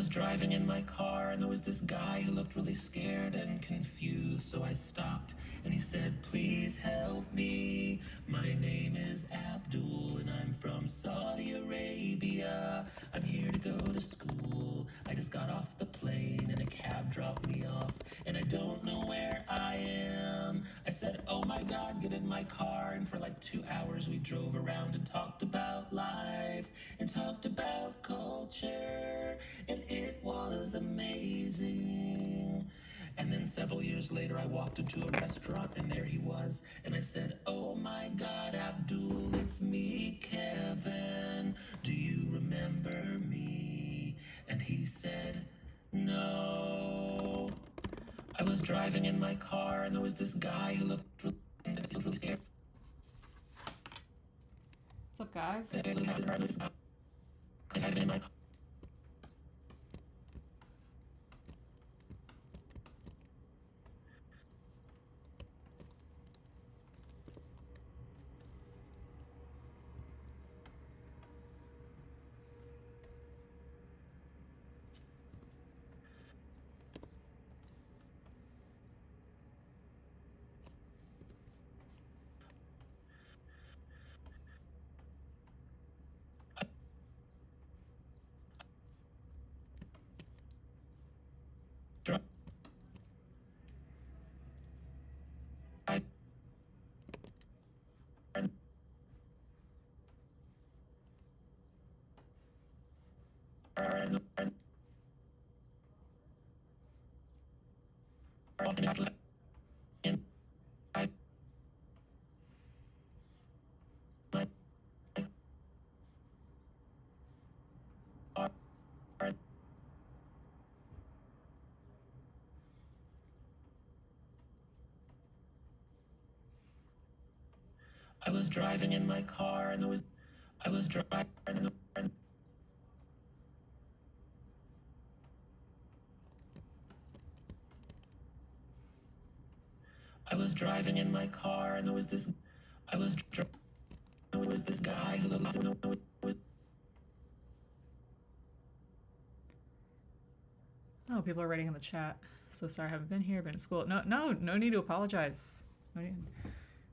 was driving in my car and there was this guy who looked really scared and confused, so I stopped and he said, please help me. My name is Abdul and I'm from Saudi Arabia. I'm here to go to school. I just got off the plane and a cab dropped me off and I don't know where I am. I said, oh my God, get in my car. And for like 2 hours we drove around and talked about life and talked about culture, and it was amazing. And then several years later I walked into a restaurant and there he was, and I said, oh my God, Abdul, it's me, Kevin. Do you remember me? And he said, no. I was driving in my car and there was this guy who looked really scared. What's up, guys? Driving in my car. I was driving in my car and there was I was driving in my car and there was this guy who looked Oh, people are writing in the chat. So sorry, I haven't been here, been in school. No need to apologize. No need.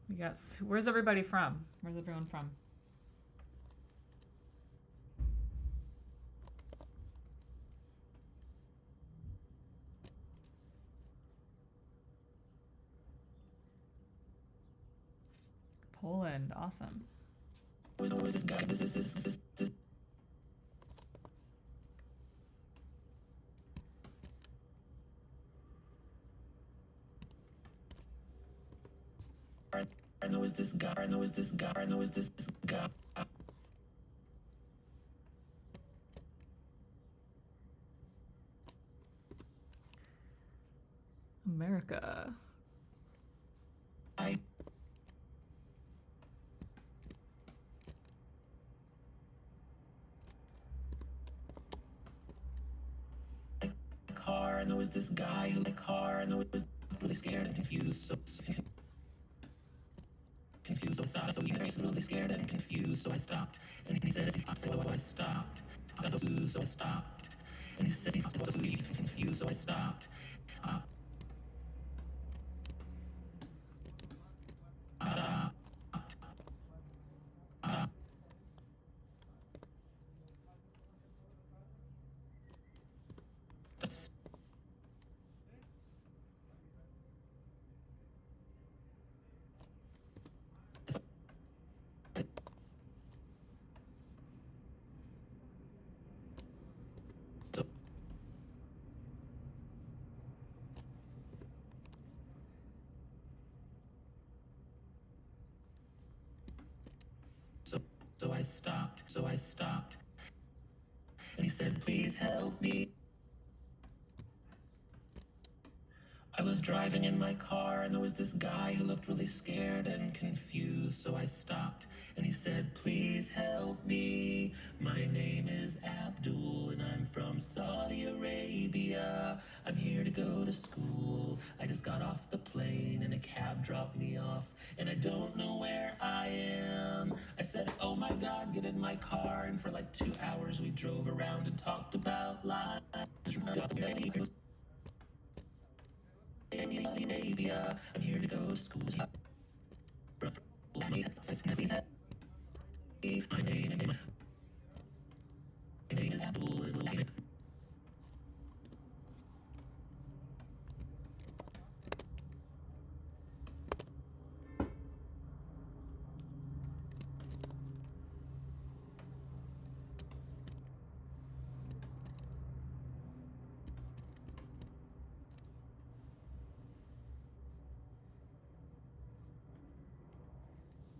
We got, where's everybody from? Where's everyone from? Poland, awesome. Where's this guy? This. And there was this guy, and there was this guy, and there was this guy. America. Car, and there was this guy who car, and there was really scared and confused. So he was really scared and confused. So I stopped, and he says, so I stopped. So I stopped, and he says he was really confused. So I stopped. So I stopped. And he said, please help me. I was driving in my car and there was this guy who looked really scared and confused. So I stopped and he said, please help me. My name is Abdul and I'm from Saudi Arabia. I'm here to go to school. I just got off the plane and a cab dropped me off, and I don't know where I am. I said, oh my God, get in my car, and for like 2 hours we drove around and talked about life. Maybe I'm here to go to school. My name is Abdul.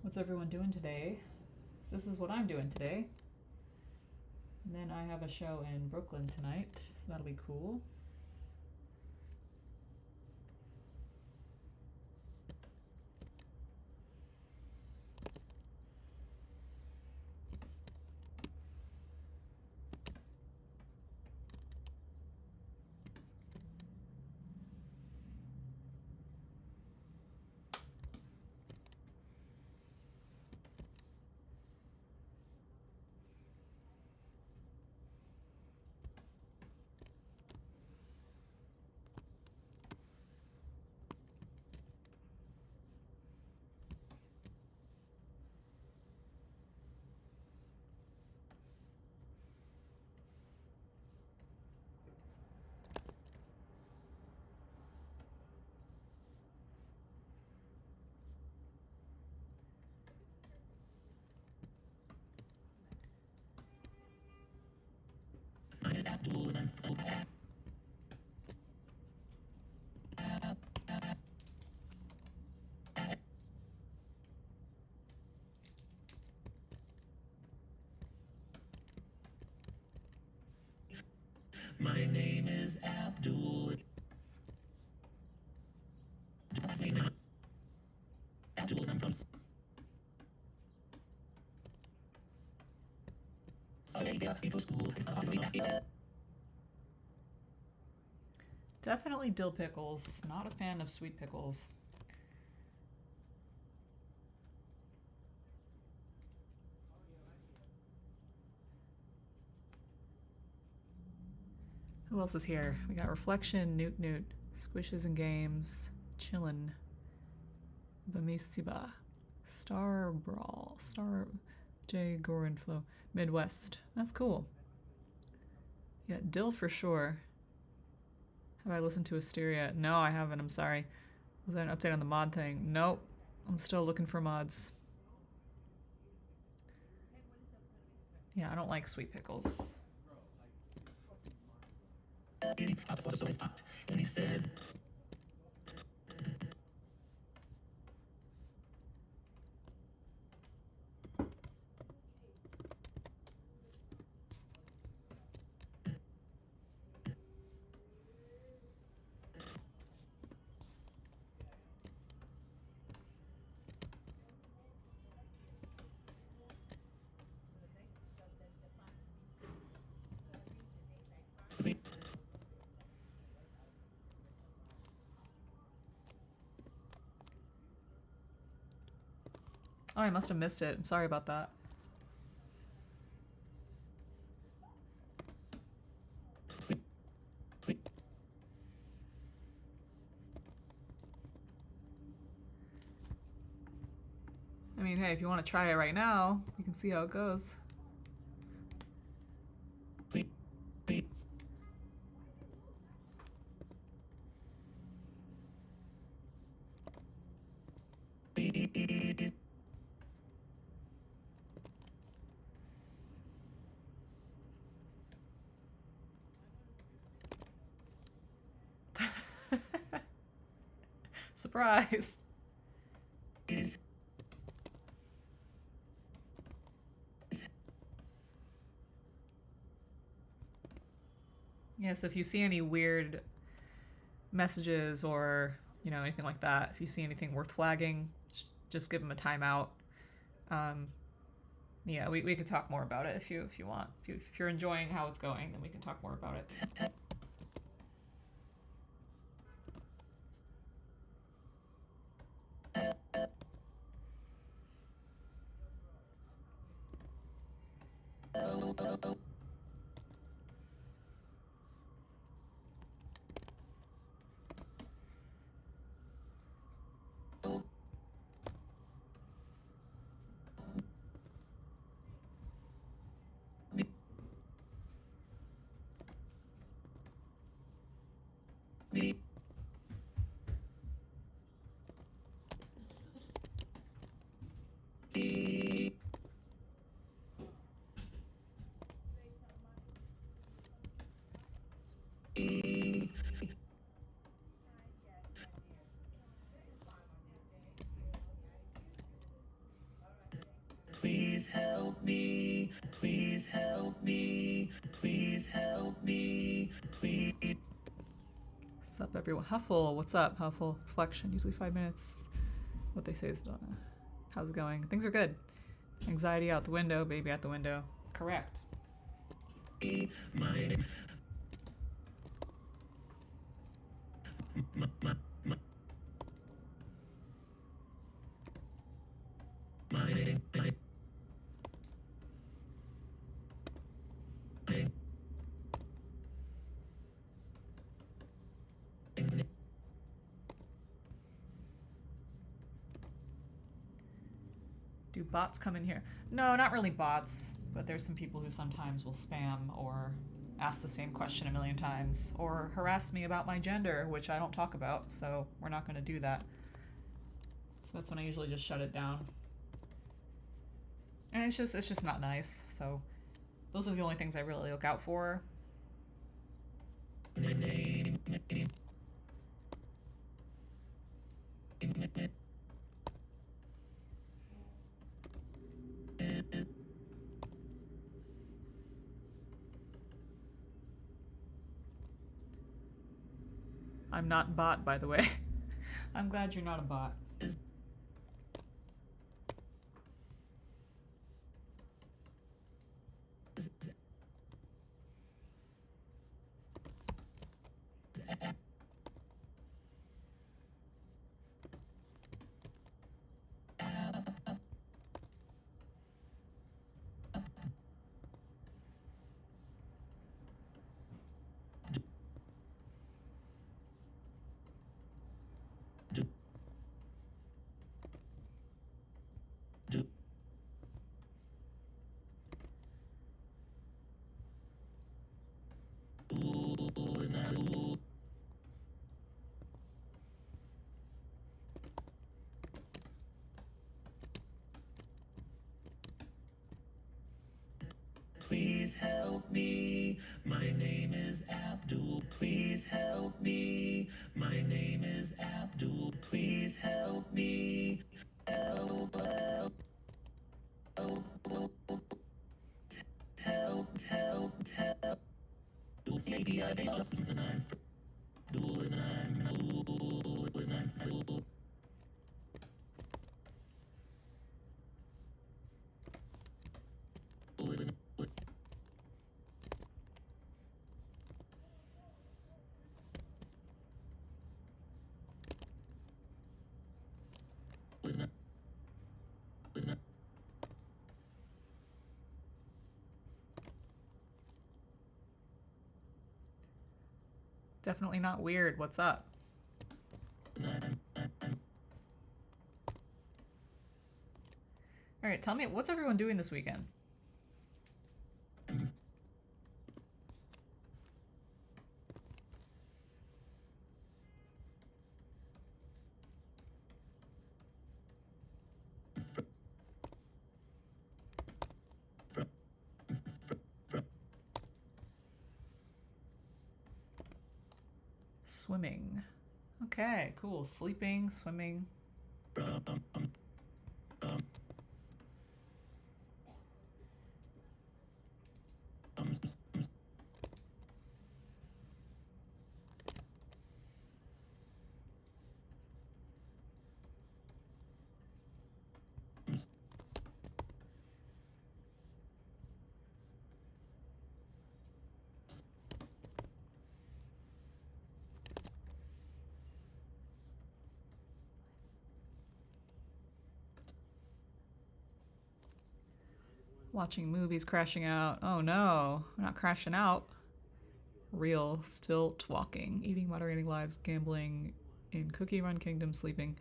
What's everyone doing today? This is what I'm doing today. And then I have a show in Brooklyn tonight, so that'll be cool. Mine is Abdul, and I'm from My name is Abdul. Last name Abdul, and I'm from Saudi Arabia. I go to school. It's not hard. Definitely dill pickles. Not a fan of sweet pickles. Who else is here? We got Reflection, Newt Newt, Squishes and Games, Chillin', Bamisiba, Star Brawl, Star J Gorin Flow, Midwest. That's cool. Yeah, dill for sure. Have I listened to Asteria? No, I haven't. I'm sorry. Was there an update on the mod thing? Nope. I'm still looking for mods. Yeah, I don't like sweet pickles. So I stopped, and he said, Oh, I must have missed it. I'm sorry about that. I mean, hey, if you want to try it right now, you can see how it goes. Surprise! Yeah, so if you see any weird messages or, you know, anything like that, if you see anything worth flagging, just give them a timeout. Yeah, we could talk more about it if you want. If you're enjoying how it's going, then we can talk more about it. Please help me, please help me, please help me, please. What's up, everyone? Huffle, what's up, Huffle? Reflection, usually 5 minutes. What they say is Donna. How's it going? Things are good. Anxiety out the window, baby out the window. Correct. My Do bots come in here? No, not really bots, but there's some people who sometimes will spam or ask the same question a million times or harass me about my gender, which I don't talk about, so we're not going to do that. So that's when I usually just shut it down. And it's just not nice. So those are the only things I really look out for. I'm not bot, by the way. I'm glad you're not a bot. Please help me. My name is Abdul. Please help me. My name is Abdul. Please help me. Help, help, help, help, help, help. Maybe I did awesome and I'm Abdul and I'm Abdul and I'm Abdul. Definitely not weird. What's up? All right, tell me, what's everyone doing this weekend? Swimming. Okay, cool. Sleeping, swimming. Watching movies, crashing out. Oh no, we're not crashing out. Real, stilt, walking, eating, moderating lives, gambling, in Cookie Run Kingdom, sleeping,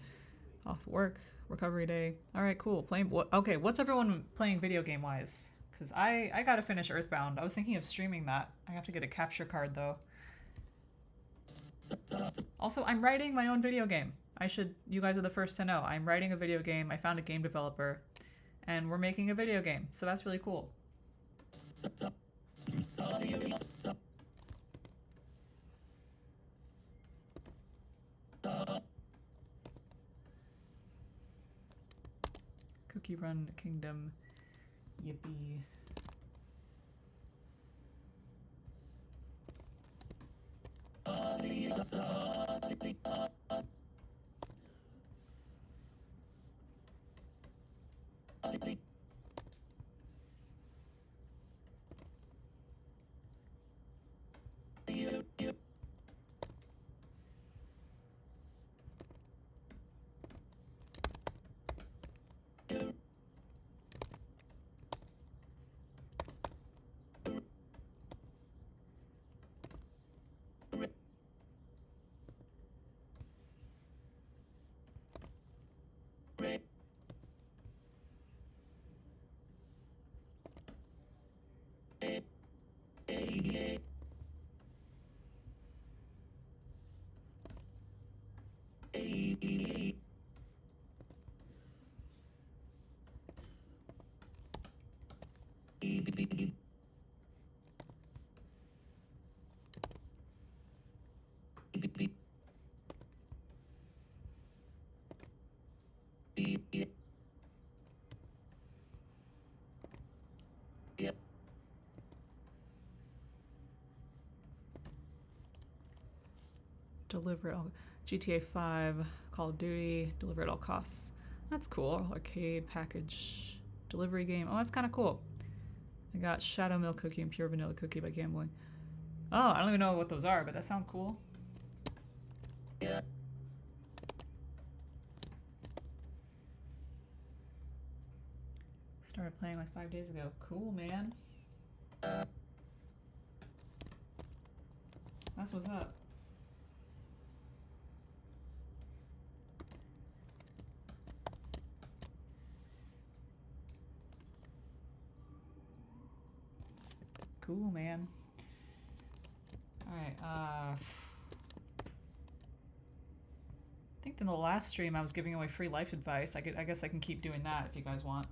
off work, recovery day. All right, cool. Playing. Okay, what's everyone playing video game wise? Because I gotta finish Earthbound. I was thinking of streaming that. I have to get a capture card though. Also, I'm writing my own video game. You guys are the first to know. I'm writing a video game. I found a game developer, and we're making a video game. So that's really cool. Cookie Run Kingdom. Yippee. Deliver it all. GTA 5, Call of Duty, deliver at all costs. That's cool. Arcade package, delivery game. Oh, that's kind of cool. I got Shadow Milk Cookie and Pure Vanilla Cookie by Gambling. Oh, I don't even know what those are, but that sounds cool. Yeah. Started playing like 5 days ago. Cool, man. That's what's up. Cool, man. Alright, I think in the last stream I was giving away free life advice. I guess I can keep doing that if you guys want.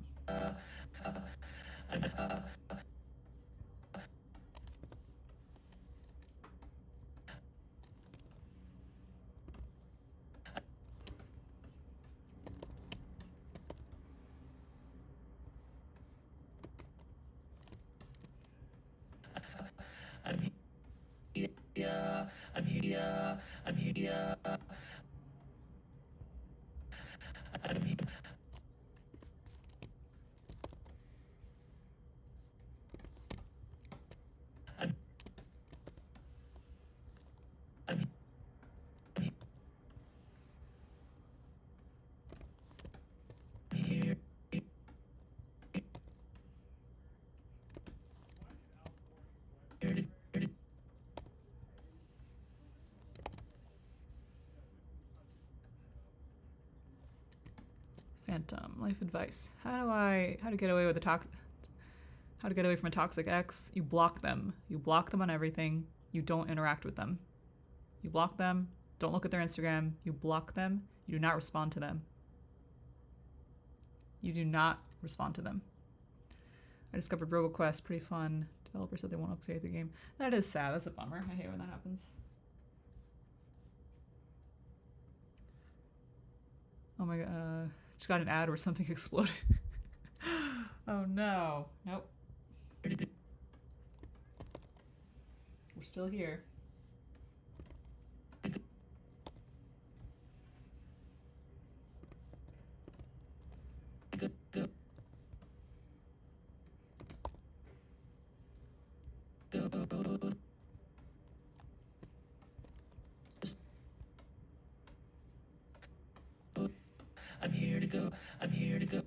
Phantom life advice. How to get away from a toxic ex? You block them. You block them on everything. You don't interact with them. You block them. Don't look at their Instagram. You block them. You do not respond to them. You do not respond to them. I discovered RoboQuest. Pretty fun. Developers said they won't update the game. That is sad. That's a bummer. I hate when that happens. Oh my god. Just got an ad where something exploded. Oh no. Nope. We're still here. I'm here to go.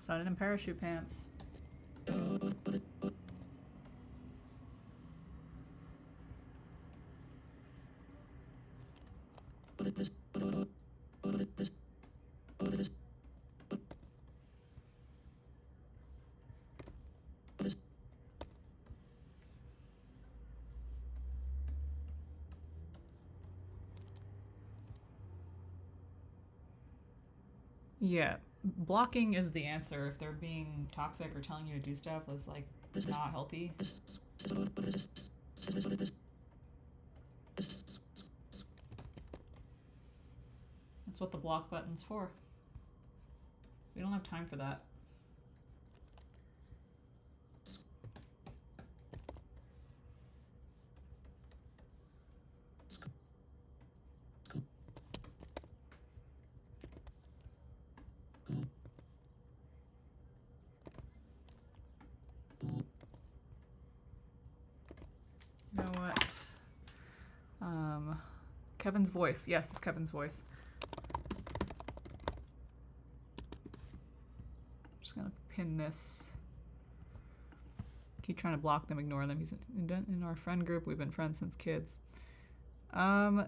Sun and parachute pants. Yeah, blocking is the answer. If they're being toxic or telling you to do stuff that's like not healthy. That's what the block button's for. We don't have time for that. You know what? Kevin's voice. Yes, it's Kevin's voice. I'm just gonna pin this. Keep trying to block them, ignore them. He's in our friend group. We've been friends since kids. Yeah,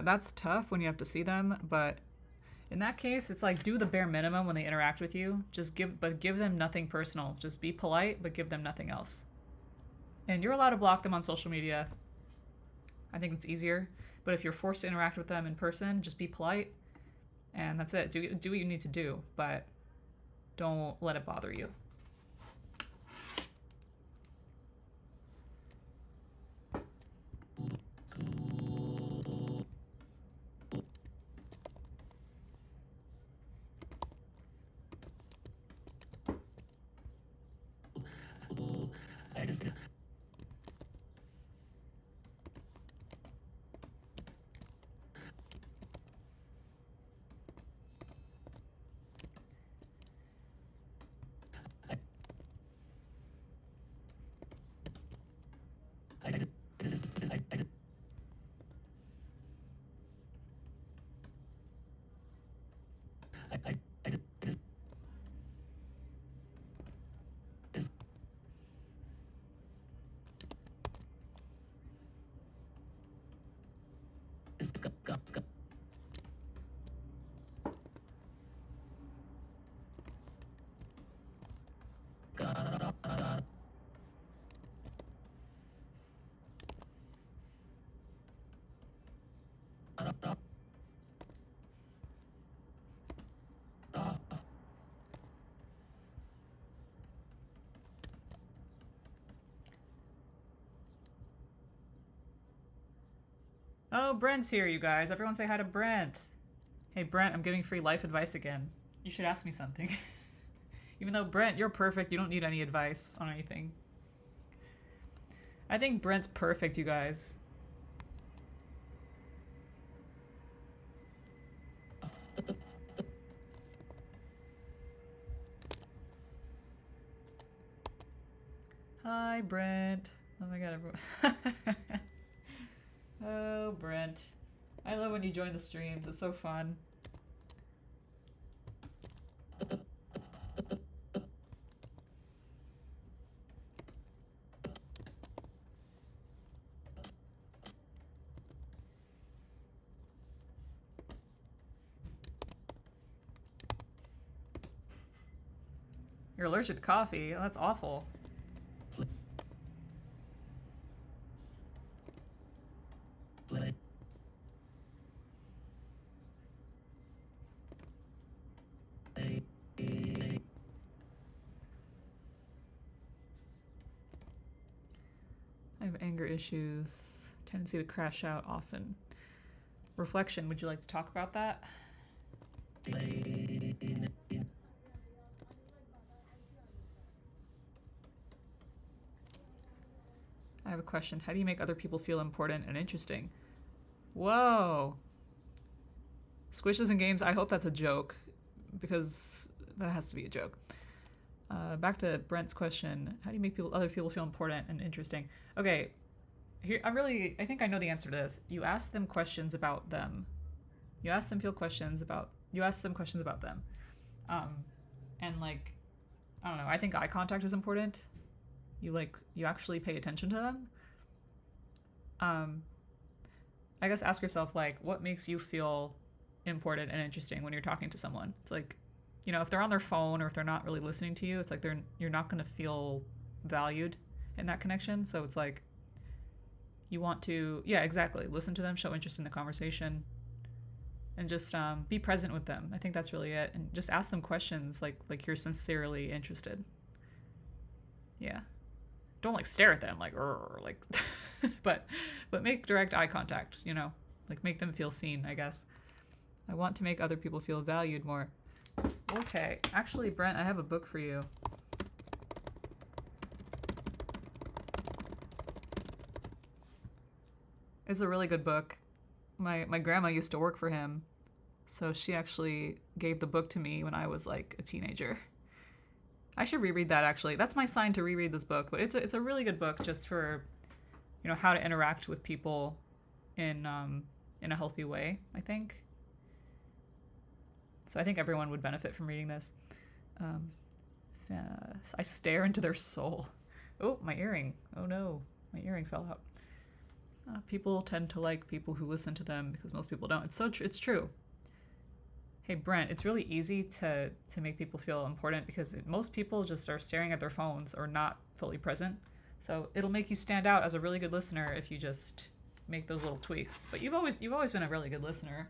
that's tough when you have to see them, but in that case, it's like do the bare minimum when they interact with you. Just give them nothing personal. Just be polite, but give them nothing else. And you're allowed to block them on social media. I think it's easier. But if you're forced to interact with them in person, just be polite. And that's it. Do what you need to do, but don't let it bother you. I just... Oh, Brent's here, you guys. Everyone say hi to Brent. Hey, Brent, I'm giving free life advice again. You should ask me something. Even though, Brent, you're perfect. You don't need any advice on anything. I think Brent's perfect, you guys. Hi, Brent. Oh my god, everyone. Oh, Brent. I love when you join the streams. It's so fun. You're allergic to coffee? Oh, that's awful. I have anger issues, tendency to crash out often. Reflection, would you like to talk about that? I have a question. How do you make other people feel important and interesting? Whoa. Squishes and games, I hope that's a joke, because that has to be a joke. Back to Brent's question. How do you make other people feel important and interesting? Okay, here I think I know the answer to this. You ask them questions about them. You ask them questions about them. And like, I don't know, I think eye contact is important. You actually pay attention to them. I guess ask yourself, like, what makes you feel important and interesting when you're talking to someone? It's like, if they're on their phone or if they're not really listening to you, it's like you're not going to feel valued in that connection. So it's like you want to, yeah, exactly, listen to them, show interest in the conversation, and just be present with them. I think that's really it, and just ask them questions like you're sincerely interested. Yeah, don't like stare at them like like, but make direct eye contact. Like make them feel seen. I guess I want to make other people feel valued more. Okay, actually, Brent, I have a book for you. It's a really good book. My grandma used to work for him, so she actually gave the book to me when I was like a teenager. I should reread that, actually. That's my sign to reread this book, but it's a really good book just for how to interact with people in a healthy way, I think. So I think everyone would benefit from reading this. I stare into their soul. Oh, my earring. Oh no, my earring fell out. People tend to like people who listen to them because most people don't. It's true. Hey Brent, it's really easy to make people feel important because most people just are staring at their phones or not fully present. So it'll make you stand out as a really good listener if you just make those little tweaks. But you've always been a really good listener.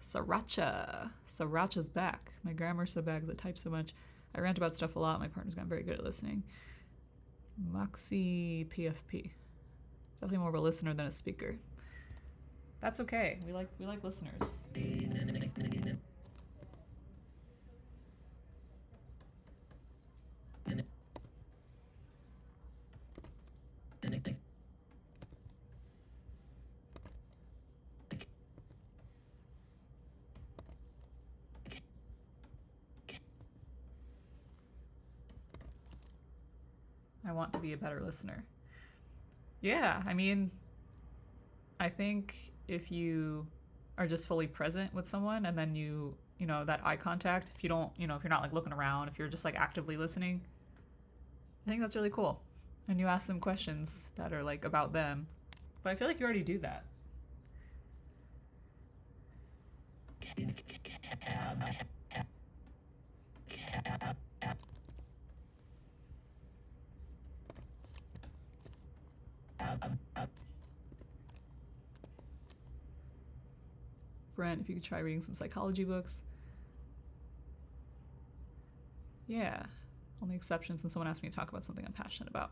Sriracha's back. My grammar's so bad because I type so much. I rant about stuff a lot. My partner's gotten very good at listening. Moxie PFP. Definitely more of a listener than a speaker. That's okay. We like listeners. I want to be a better listener. Yeah, I mean, I think if you are just fully present with someone and then that eye contact, if you don't, if you're not like looking around, if you're just like actively listening, I think that's really cool. And you ask them questions that are like about them. But I feel like you already do that. Brent, if you could try reading some psychology books. Yeah. Only exceptions when someone asks me to talk about something I'm passionate about.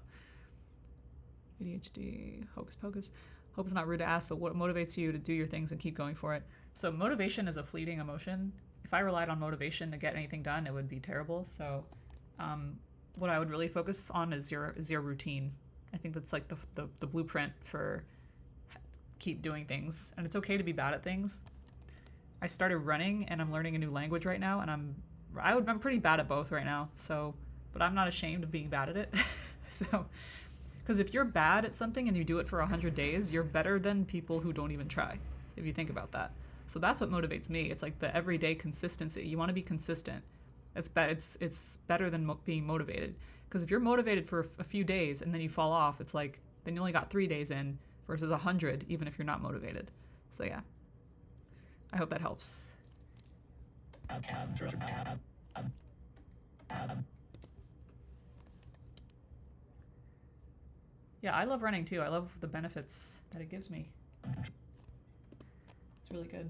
ADHD, hocus pocus. Hope it's not rude to ask, so what motivates you to do your things and keep going for it? So motivation is a fleeting emotion. If I relied on motivation to get anything done, it would be terrible. So what I would really focus on is your routine. I think that's like the blueprint for keep doing things. And it's okay to be bad at things. I started running and I'm learning a new language right now, and I'm pretty bad at both right now. So, but I'm not ashamed of being bad at it. So, because if you're bad at something and you do it for 100 days, you're better than people who don't even try, if you think about that. So that's what motivates me. It's like the everyday consistency. You want to be consistent. It's better than being motivated. Because if you're motivated for a few days and then you fall off, it's like, then you only got 3 days in versus 100, even if you're not motivated. So yeah. I hope that helps. Yeah, I love running too. I love the benefits that it gives me. It's really good.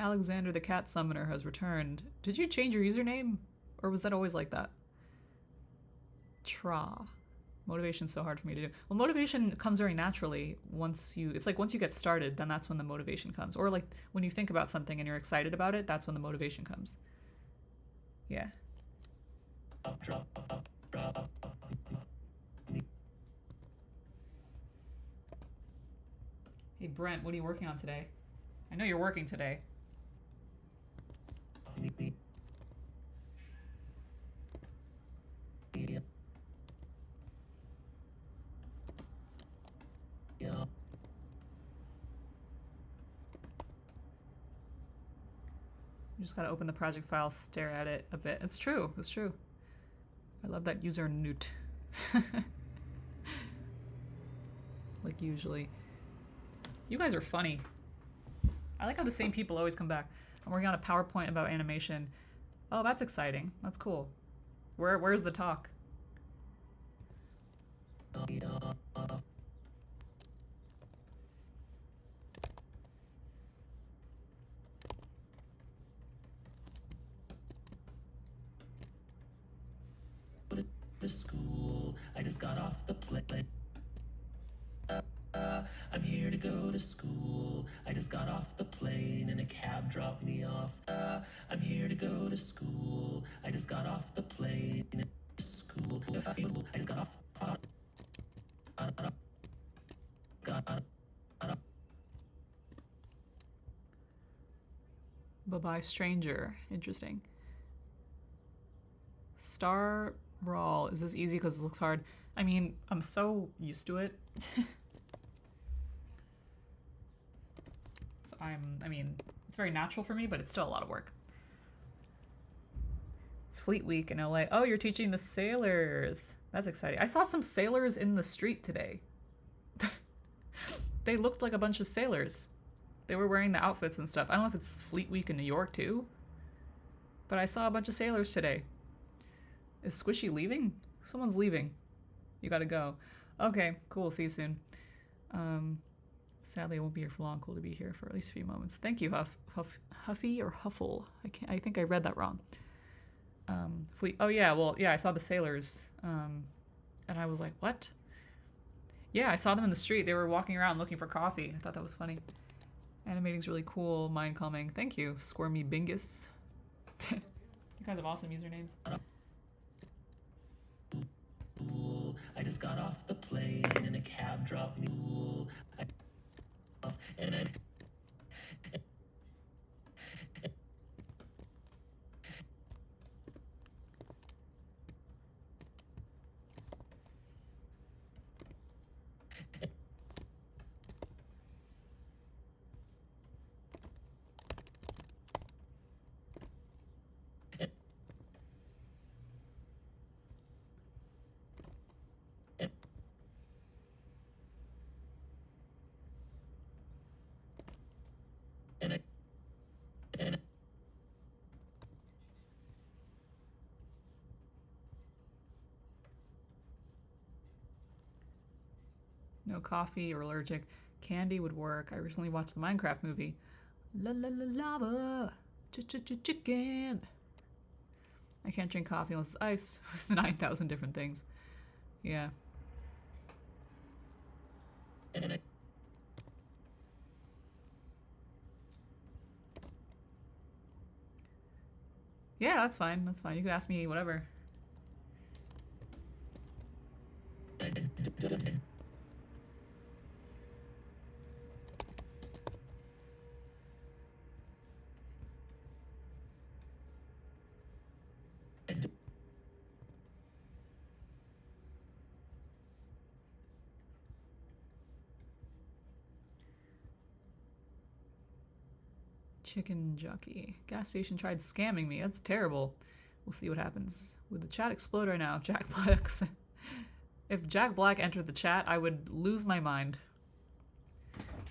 Alexander the Cat Summoner has returned. Did you change your username? Or was that always like that? Tra. Motivation's so hard for me to do. Well, motivation comes very naturally once you, it's like once you get started, then that's when the motivation comes. Or like when you think about something and you're excited about it, that's when the motivation comes. Yeah. Hey, Brent, what are you working on today? I know you're working today. Yeah. You just gotta open the project file, stare at it a bit. It's true, it's true. I love that user newt. Like usually. You guys are funny. I like how the same people always come back. I'm working on a PowerPoint about animation. Oh, that's exciting. That's cool. Where's the talk? To school, I just got off the plane. I'm here to go to school. I just got off the plane and a cab dropped me off. I'm here to go to school. I just got off the plane. School. I just got off. Bye-bye, stranger. Interesting. Star Brawl. Is this easy because it looks hard? I mean, I'm so used to it. I mean, it's very natural for me, but it's still a lot of work. It's Fleet Week in LA. Oh, you're teaching the sailors. That's exciting. I saw some sailors in the street today. They looked like a bunch of sailors. They were wearing the outfits and stuff. I don't know if it's Fleet Week in New York too, but I saw a bunch of sailors today. Is Squishy leaving? Someone's leaving. You gotta go. Okay, cool. See you soon. Sadly, I won't be here for long. Cool to be here for at least a few moments. Thank you, Huffy or Huffle. I think I read that wrong. Oh yeah, well yeah, I saw the sailors, and I was like, what? Yeah, I saw them in the street. They were walking around looking for coffee. I thought that was funny. Animating's really cool, mind calming. Thank you, Squirmy Bingus. You guys have awesome usernames. I just got off the plane and a cab dropped me. And I No coffee or allergic. Candy would work. I recently watched the Minecraft movie. La la la lava. Chicken. I can't drink coffee unless it's ice with 9,000 different things. Yeah. Yeah, that's fine. That's fine. You can ask me whatever. Chicken jockey. Gas station tried scamming me. That's terrible. We'll see what happens. Would the chat explode right now if Jack Black if Jack Black entered the chat, I would lose my mind.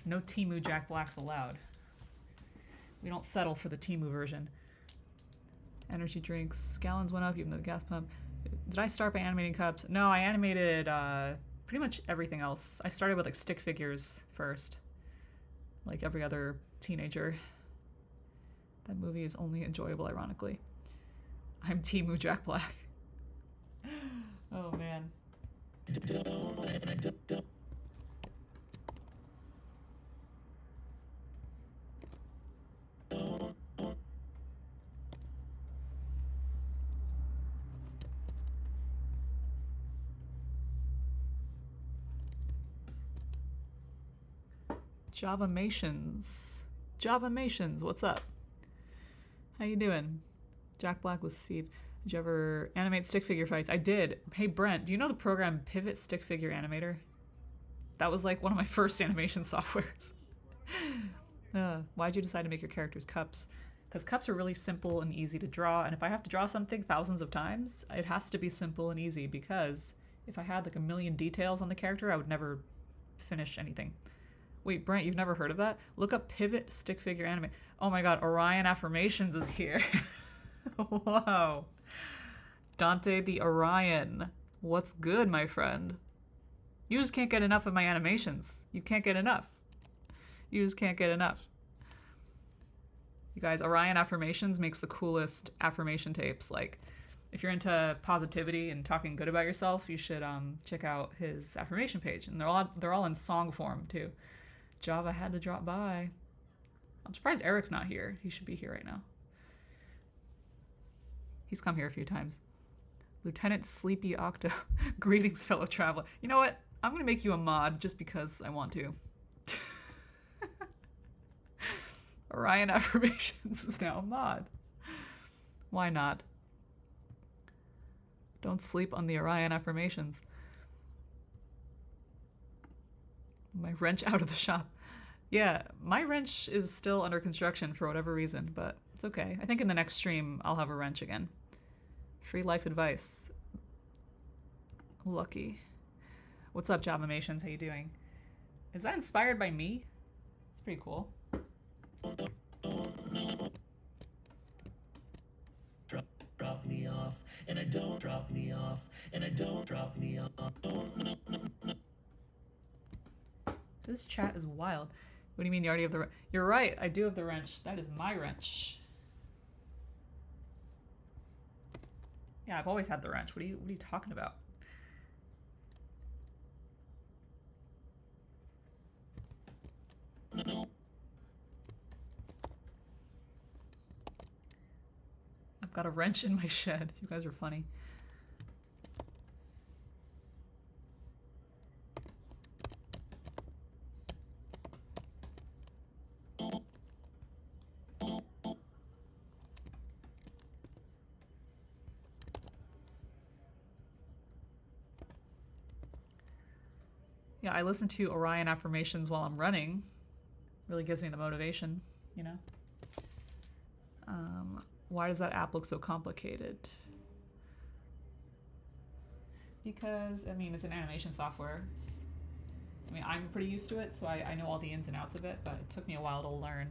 No Temu Jack Blacks allowed. We don't settle for the Temu version. Energy drinks. Gallons went up even though the gas pump. Did I start by animating cups? No, I animated pretty much everything else. I started with like stick figures first. Like every other teenager. That movie is only enjoyable, ironically. I'm Temu Jack Black. Oh, man. Javamations. Javamations, what's up? How you doing? Jack Black with Steve. Did you ever animate stick figure fights? I did. Hey Brent, do you know the program Pivot Stick Figure Animator? That was like one of my first animation softwares. Why'd you decide to make your characters cups? Because cups are really simple and easy to draw, and if I have to draw something thousands of times, it has to be simple and easy, because if I had like a million details on the character, I would never finish anything. Wait, Brent, you've never heard of that? Look up Pivot Stick Figure Anime. Oh my god, Orion Affirmations is here. Whoa. Dante the Orion. What's good, my friend? You just can't get enough of my animations. You can't get enough. You just can't get enough. You guys, Orion Affirmations makes the coolest affirmation tapes. Like, if you're into positivity and talking good about yourself, you should check out his affirmation page. And they're all in song form too. Java had to drop by. I'm surprised Eric's not here. He should be here right now. He's come here a few times. Lieutenant Sleepy Octo. Greetings, fellow traveler. You know what? I'm going to make you a mod just because I want to. Orion Affirmations is now a mod. Why not? Don't sleep on the Orion Affirmations. My wrench out of the shop. Yeah, my wrench is still under construction for whatever reason, but it's okay. I think in the next stream I'll have a wrench again. Free life advice. Lucky. What's up, Javamations? How you doing? Is that inspired by me? It's pretty cool. Drop me off, and I don't drop me off, and I don't drop me off. This chat is wild. What do you mean you already have the wrench? You're right, I do have the wrench. That is my wrench. Yeah, I've always had the wrench. What are you talking about? No. I've got a wrench in my shed. You guys are funny. Yeah, I listen to Orion Affirmations while I'm running. Really gives me the motivation, you know? Why does that app look so complicated? Because, I mean, it's an animation software. I mean, I'm pretty used to it, so I know all the ins and outs of it, but it took me a while to learn.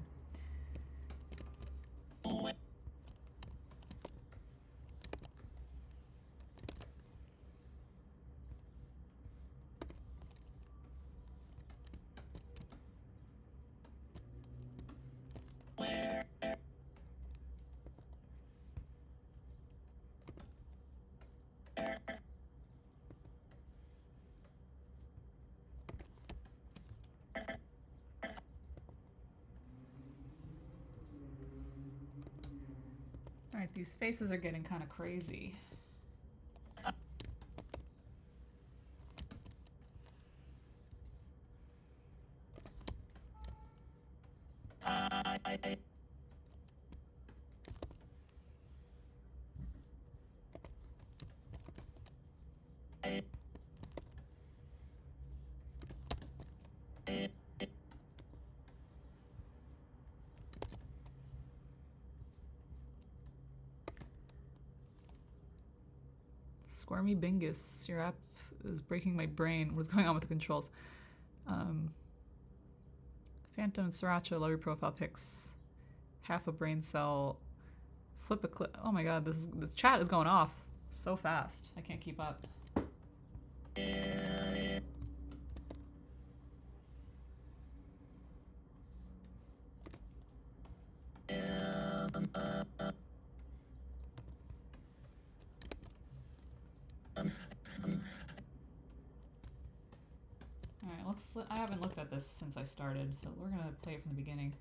Alright, these faces are getting kind of crazy. Squirmy Bingus, your app is breaking my brain. What's going on with the controls? Phantom and Sriracha, love your profile pics. Half a brain cell. Flip a clip. Oh my god, this chat is going off so fast. I can't keep up. Alright, I haven't looked at this since I started, so we're gonna play it from the beginning.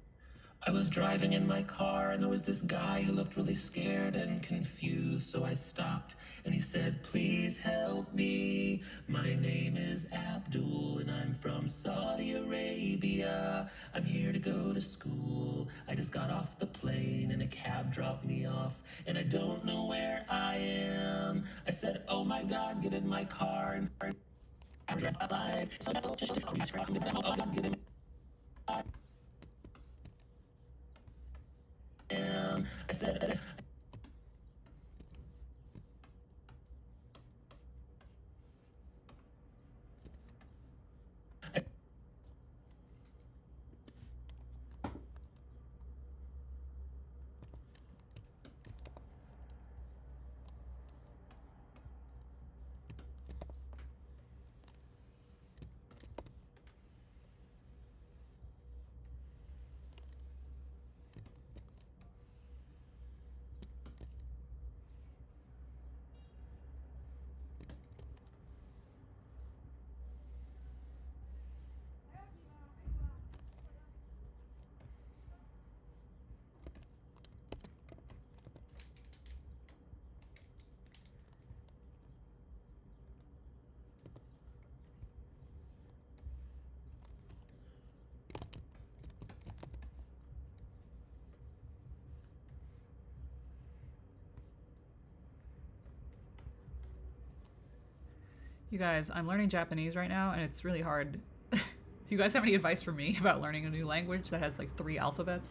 I was driving in my car and there was this guy who looked really scared and confused, so I stopped and he said, please help me. My name is Abdul and I'm from Saudi Arabia. I'm here to go to school. I just got off the plane and a cab dropped me off and I don't know where I am. I said, oh my God, get in my car and I drive my life. So I just get in I said, You guys, I'm learning Japanese right now, and it's really hard. Do you guys have any advice for me about learning a new language that has like 3 alphabets?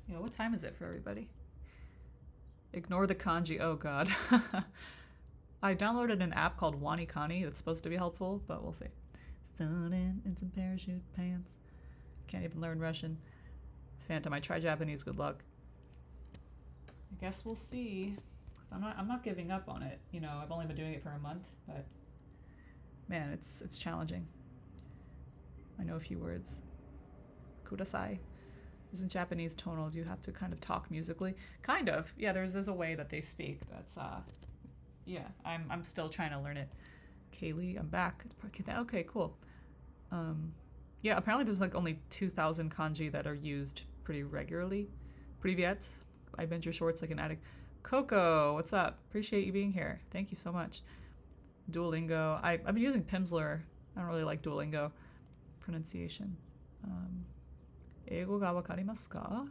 Yeah, what time is it for everybody? Ignore the kanji. Oh god. I downloaded an app called Wanikani that's supposed to be helpful, but we'll see. Student in some parachute pants. Can't even learn Russian. Phantom, I try Japanese, good luck. I guess we'll see. 'Cause I'm not giving up on it. You know, I've only been doing it for a month, but man, it's challenging. I know a few words. Kudasai. Isn't Japanese tonal? Do you have to kind of talk musically? Kind of. Yeah, there's a way that they speak. That's yeah. I'm still trying to learn it. Kaylee, I'm back. Okay, cool. Yeah, apparently there's like only 2,000 kanji that are used pretty regularly. Privyet. I bent your shorts like an addict. Coco, what's up? Appreciate you being here. Thank you so much. Duolingo. I've been using Pimsleur. I don't really like Duolingo. Pronunciation. Eigo ga wakarimasu ka?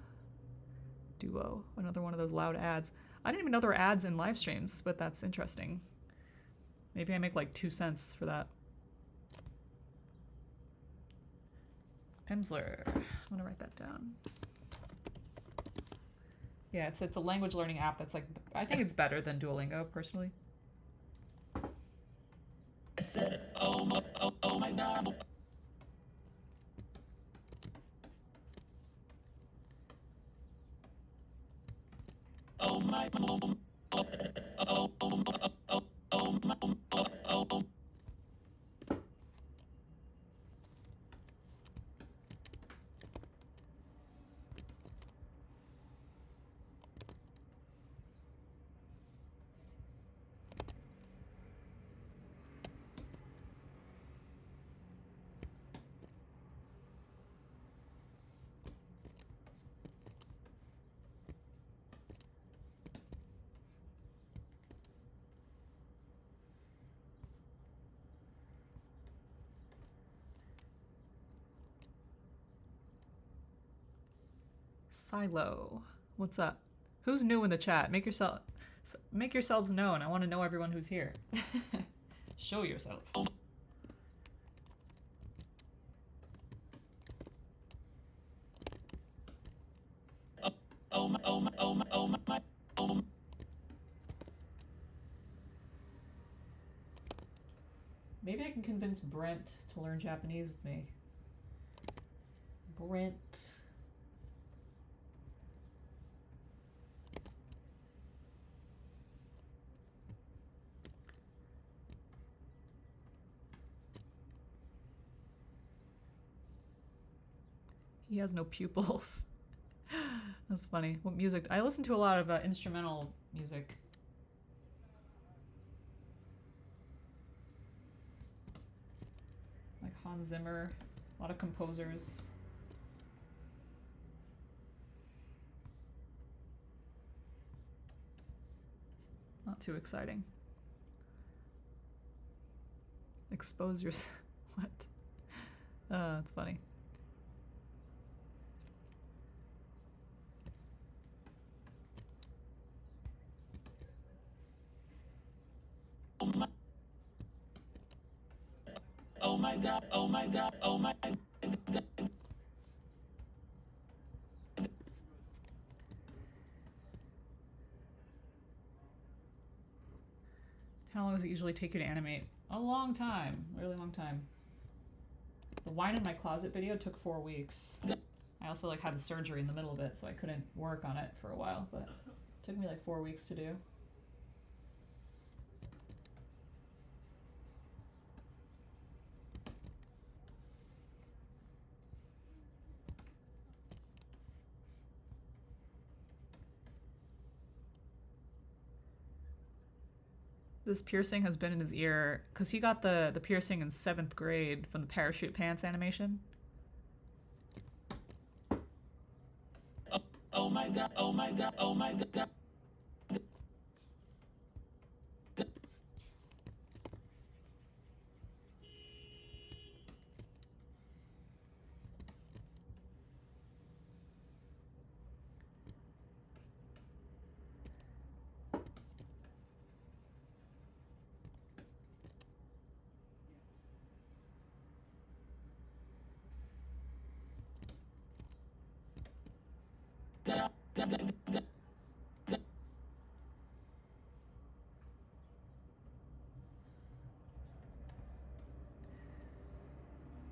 Duo. Another one of those loud ads. I didn't even know there were ads in live streams, but that's interesting. Maybe I make like 2 cents for that. Pimsleur. I'm gonna write that down. Yeah, it's a language learning app that's like, I think it's better than Duolingo, personally. I said, oh my God. Oh my, Silo. What's up? Who's new in the chat? Make yourselves known. I want to know everyone who's here. Show yourself. Maybe I can convince Brent to learn Japanese with me. Brent. He has no pupils. That's funny. What music? I listen to a lot of instrumental music. Like Hans Zimmer, a lot of composers. Not too exciting. Expose yourself. What? It's funny. Oh my god, oh my god, oh my god. How long does it usually take you to animate? A long time. Really long time. The Wine in My Closet video took 4 weeks. I also like had the surgery in the middle of it, so I couldn't work on it for a while, but it took me like 4 weeks to do. This piercing has been in his ear because he got the piercing in 7th grade from the parachute pants animation. Oh my god, oh my god, oh my god.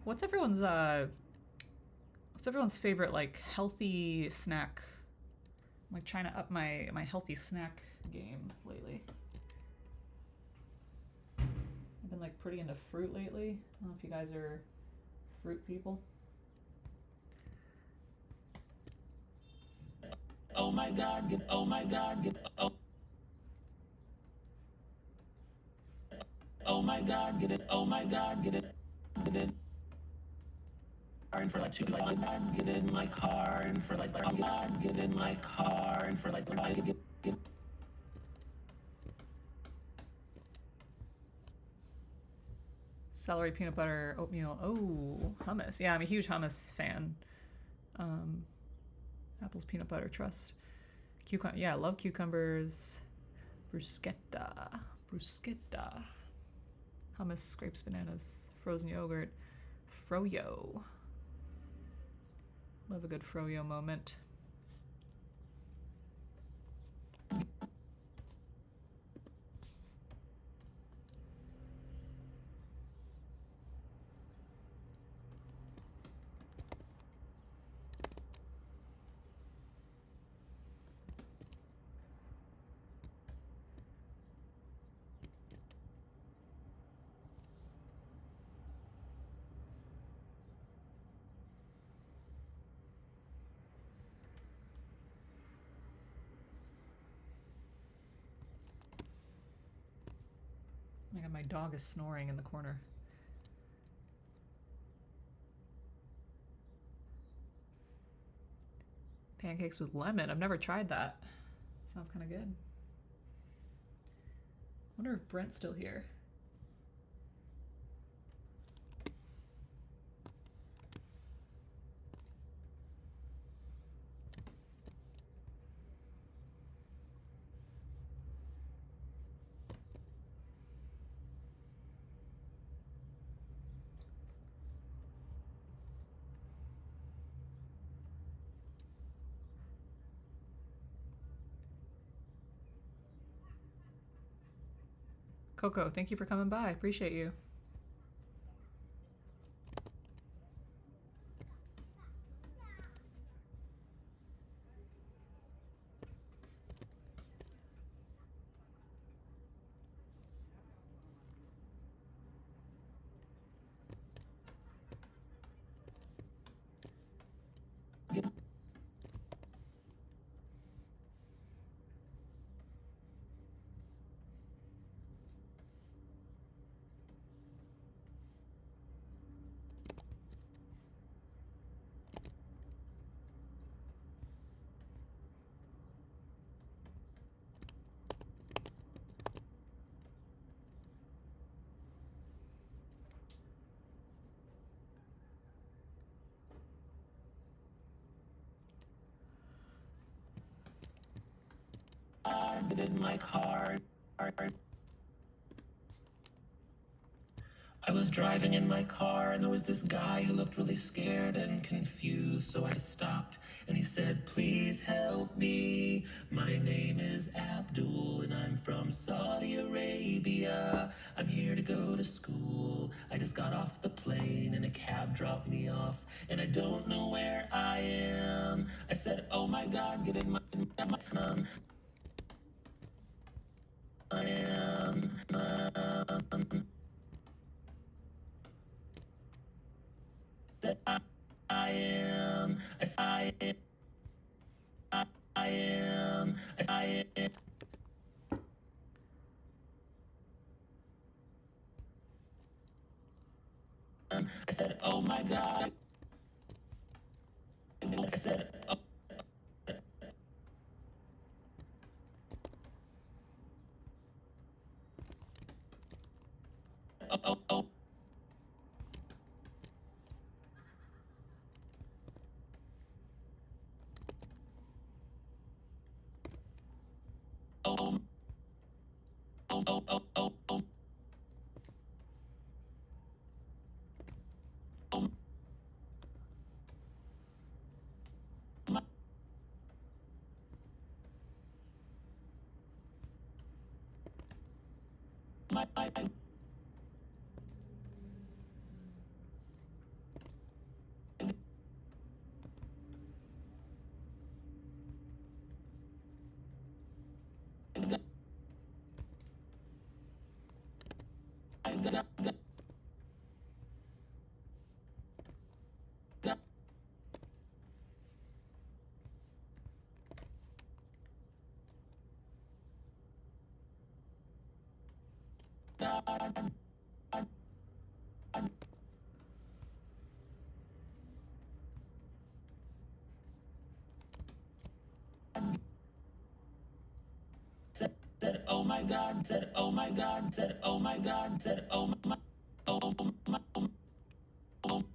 What's everyone's favorite like healthy snack? I'm like trying to up my healthy snack game lately. I've been like pretty into fruit lately. I don't know if you guys are fruit people. Oh my god, get oh my god, get oh. Oh my god, get it, oh my god, get it, get it. And for like 2 like God, get in my car and for like God, get in my car and for like get. Celery, peanut butter, oatmeal. Oh, hummus. Yeah, I'm a huge hummus fan. Apples, peanut butter, trust. Yeah, I love cucumbers. Bruschetta. Hummus, grapes, bananas, frozen yogurt. Froyo. Love a good froyo moment. Oh my god, my dog is snoring in the corner. Pancakes with lemon. I've never tried that. Sounds kind of good. I wonder if Brent's still here. Coco, thank you for coming by. Appreciate you. get in my car. I was driving in my car and there was this guy who looked really scared and confused, so I stopped and he said, please help me. My name is Abdul and I'm from Saudi Arabia. I'm here to go to school. I just got off the plane and a cab dropped me off and I don't know where I am. I said, oh my God, get in my I am. I am. I am. I am. I am. I said, oh my God. I said, oh, oh, oh, oh, oh, oh, oh, oh, oh, oh, oh, my, my, said, oh my God, said, oh my God, said, oh my God, said, oh my, oh my, oh,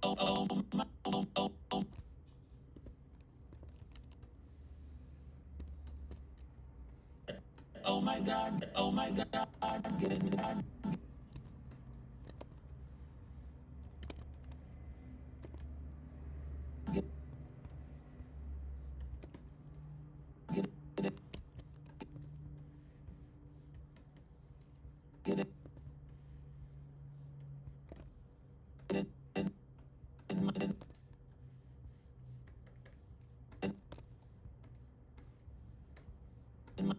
oh, oh, my, oh, oh, oh, oh my God, oh my God, get in God, get, get, get, get it, get it, in my, in my,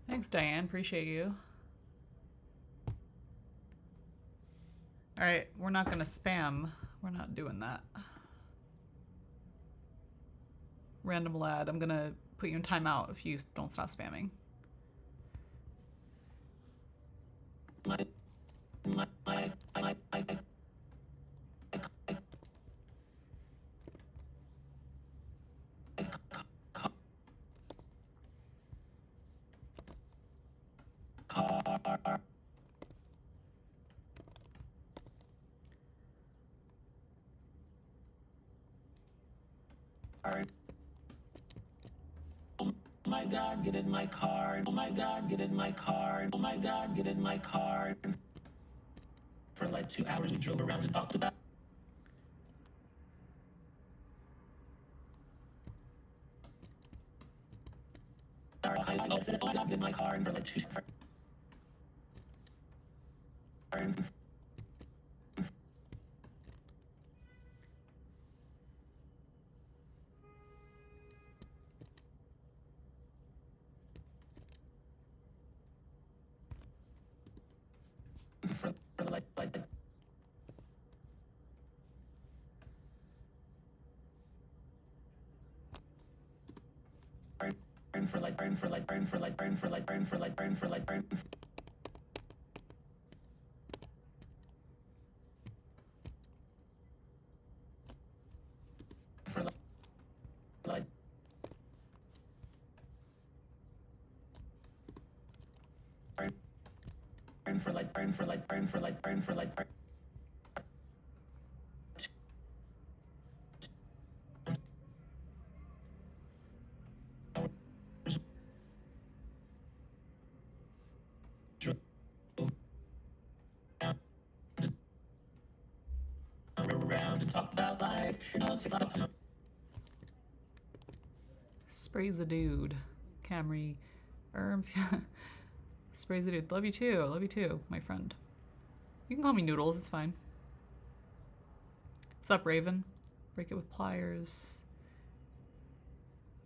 Thanks, Diane. Appreciate you. All right, we're not gonna spam. We're not doing that. Random lad, I'm gonna put you in timeout if you don't stop spamming. car. Oh my God, get in my car. Oh my God, get in my car. Oh my God, get in my car. For like 2 hours, we drove around and talked about. I said, oh my God, get in my car. And for like 2 hours. For like burn for like burn for like burn for like burn for like burn for like burn for like burn for like burn for like burn for like burn for like burn for like burn Sprays a dude. Camry. Sprays a dude. Love you too. Love you too, my friend. You can call me Noodles, it's fine. What's up, Raven? Break it with pliers.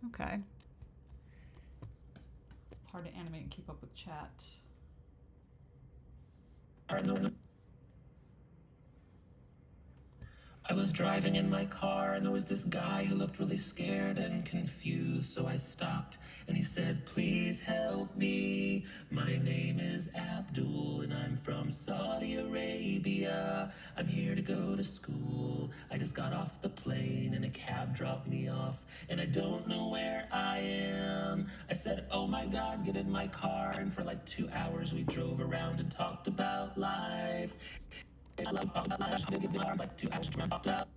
Okay. It's hard to animate and keep up with chat. I was driving in my car and there was this guy who looked really scared and confused, so I stopped and he said, please help me. My name is Abdul and I'm from Saudi Arabia. I'm here to go to school. I just got off the plane and a cab dropped me off and I don't know where I am. I said, oh my God, get in my car. And for like 2 hours we drove around and talked about life. I love talking about life. They get me like 2 hours to talk about.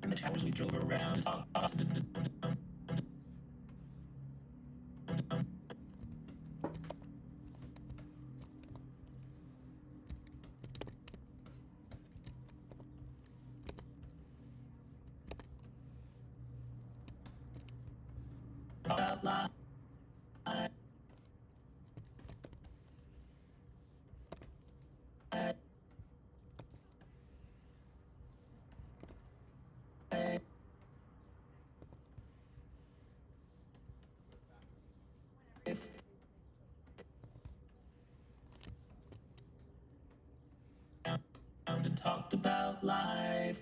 In the hours we drove around and talked about life. And talked about life.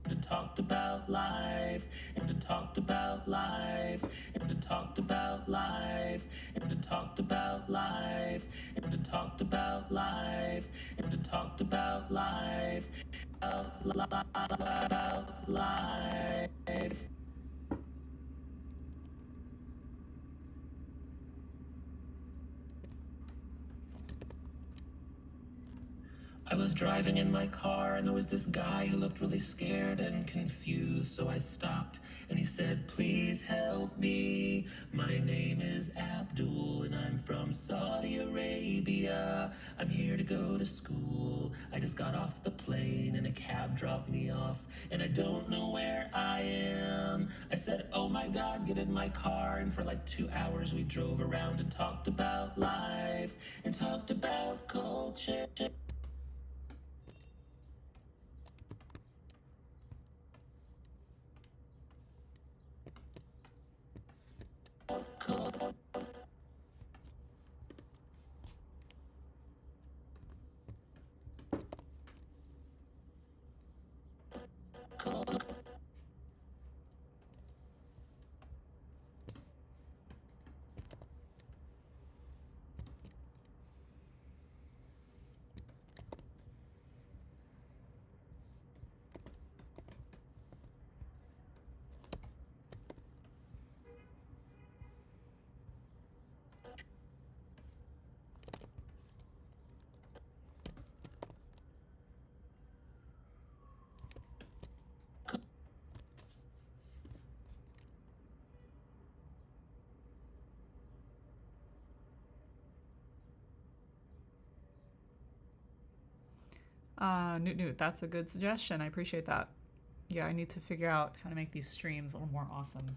And talked about life. And talked about life. And talked about life. And talked about life. And talked about life. And talked about life. And talked about life. About life. I was driving in my car and there was this guy who looked really scared and confused, so I stopped and he said, please help me. My name is Abdul and I'm from Saudi Arabia. I'm here to go to school. I just got off the plane and a cab dropped me off and I don't know where I am. I said, oh my God, get in my car. And for like 2 hours we drove around and talked about life and talked about culture. Newt Newt, that's a good suggestion. I appreciate that. Yeah, I need to figure out how to make these streams a little more awesome.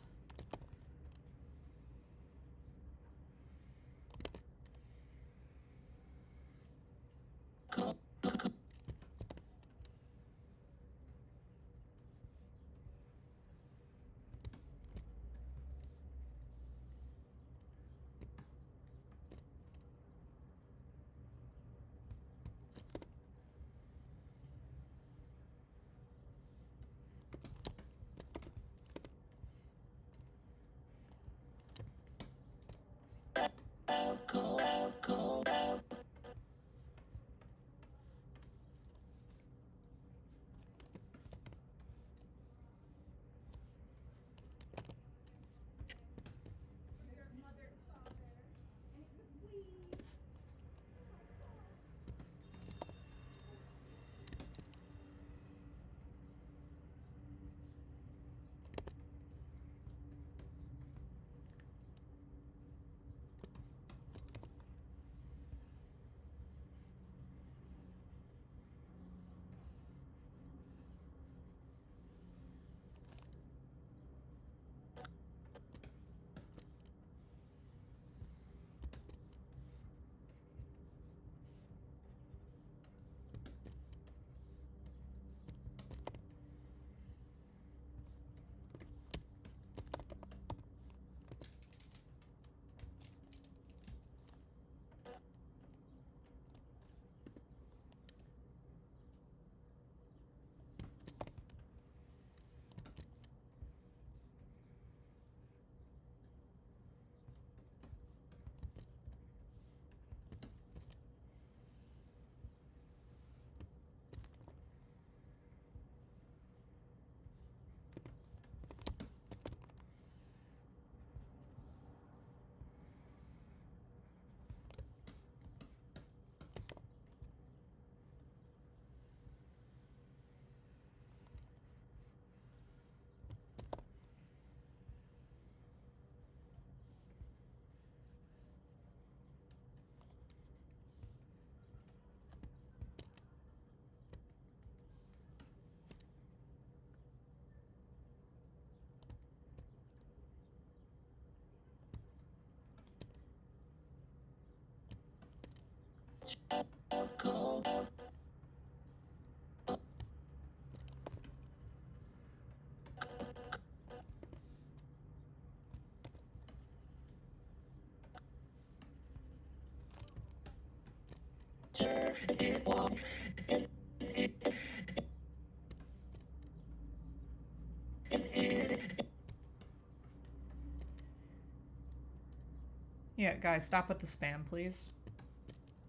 Yeah, guys, stop with the spam, please.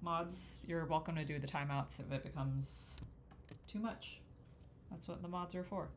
Mods, you're welcome to do the timeouts if it becomes too much. That's what the mods are for.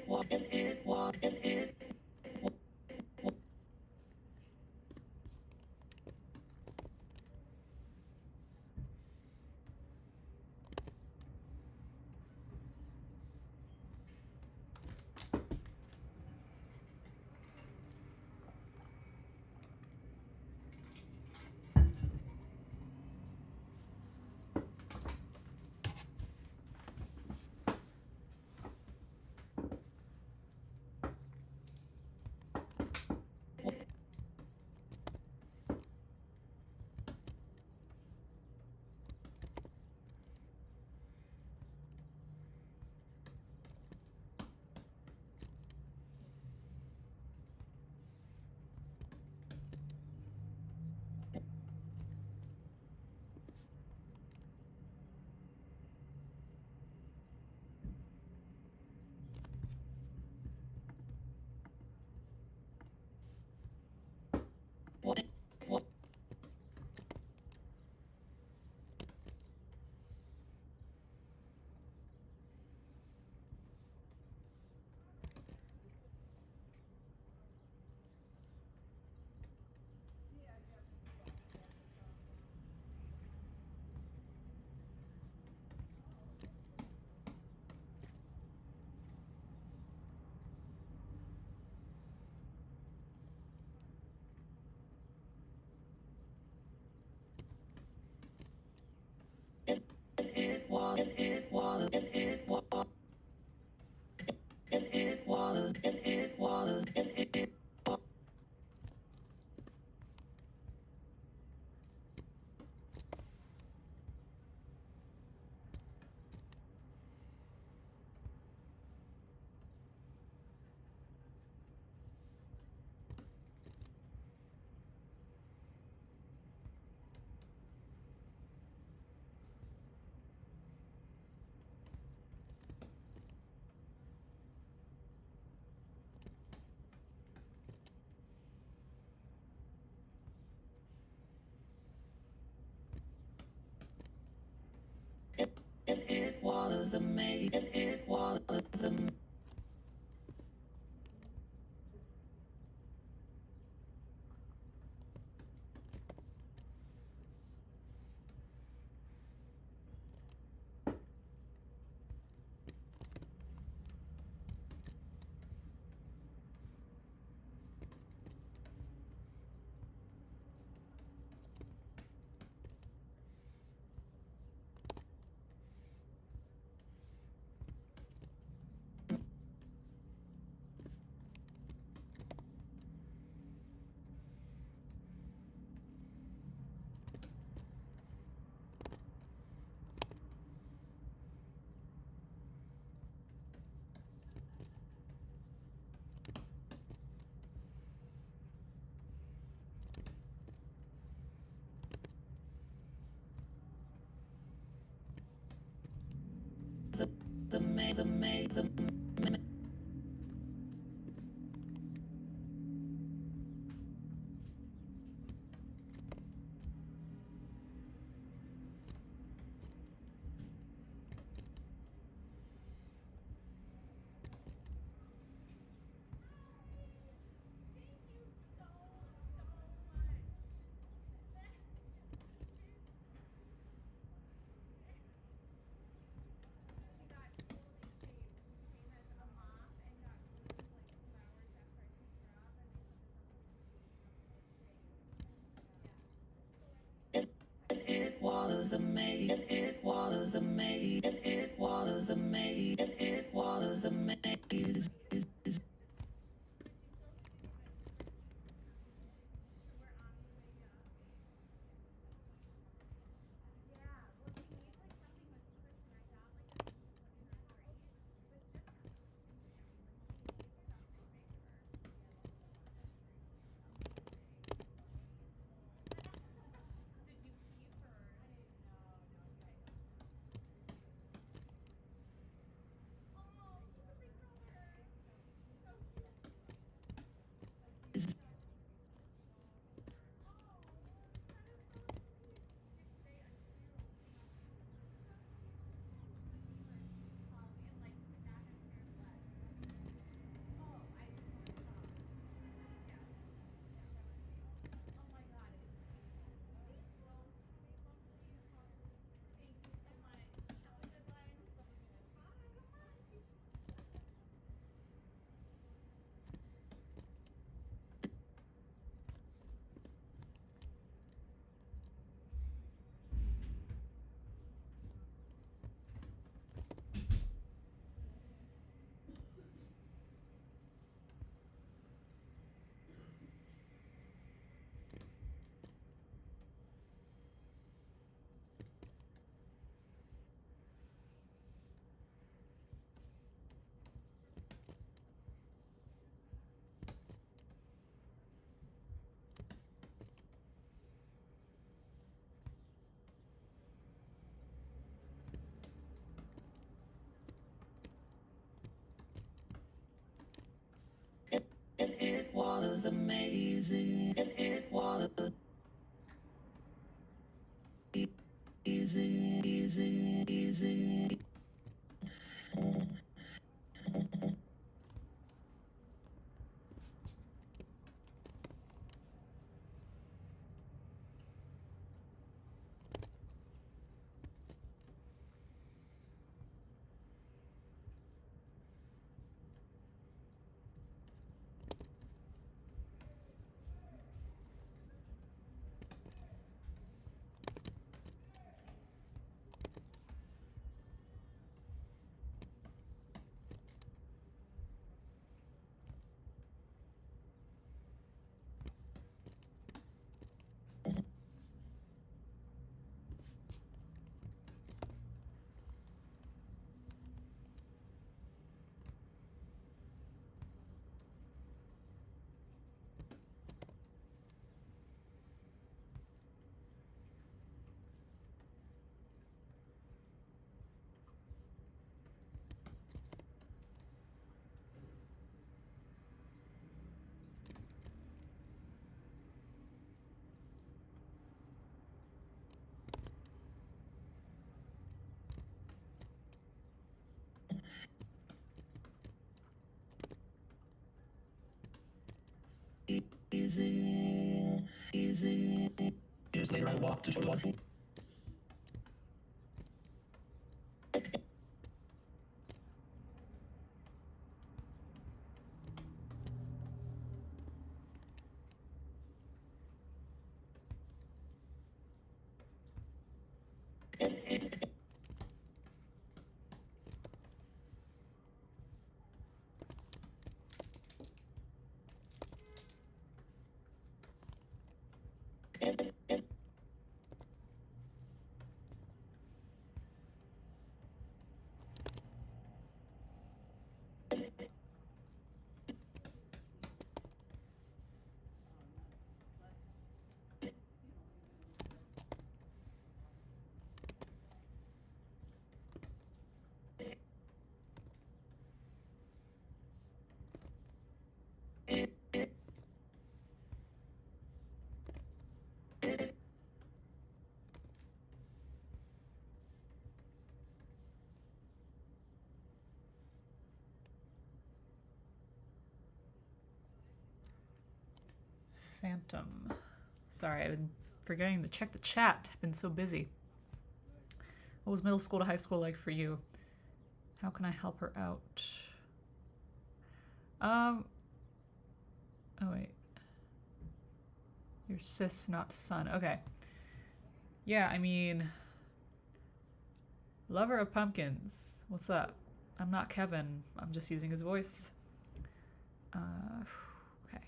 was amazing. It was amazing. It was amazing. It was amazing. It was amazing. It was amazing. was amazing, and it was easy. Easy. Years later, I walked to Total. Phantom. Sorry, I've been forgetting to check the chat. I've been so busy. What was middle school to high school like for you? How can I help her out? Oh wait. You're sis, not son. Okay. Yeah, I mean, lover of pumpkins. What's up? I'm not Kevin. I'm just using his voice. Okay.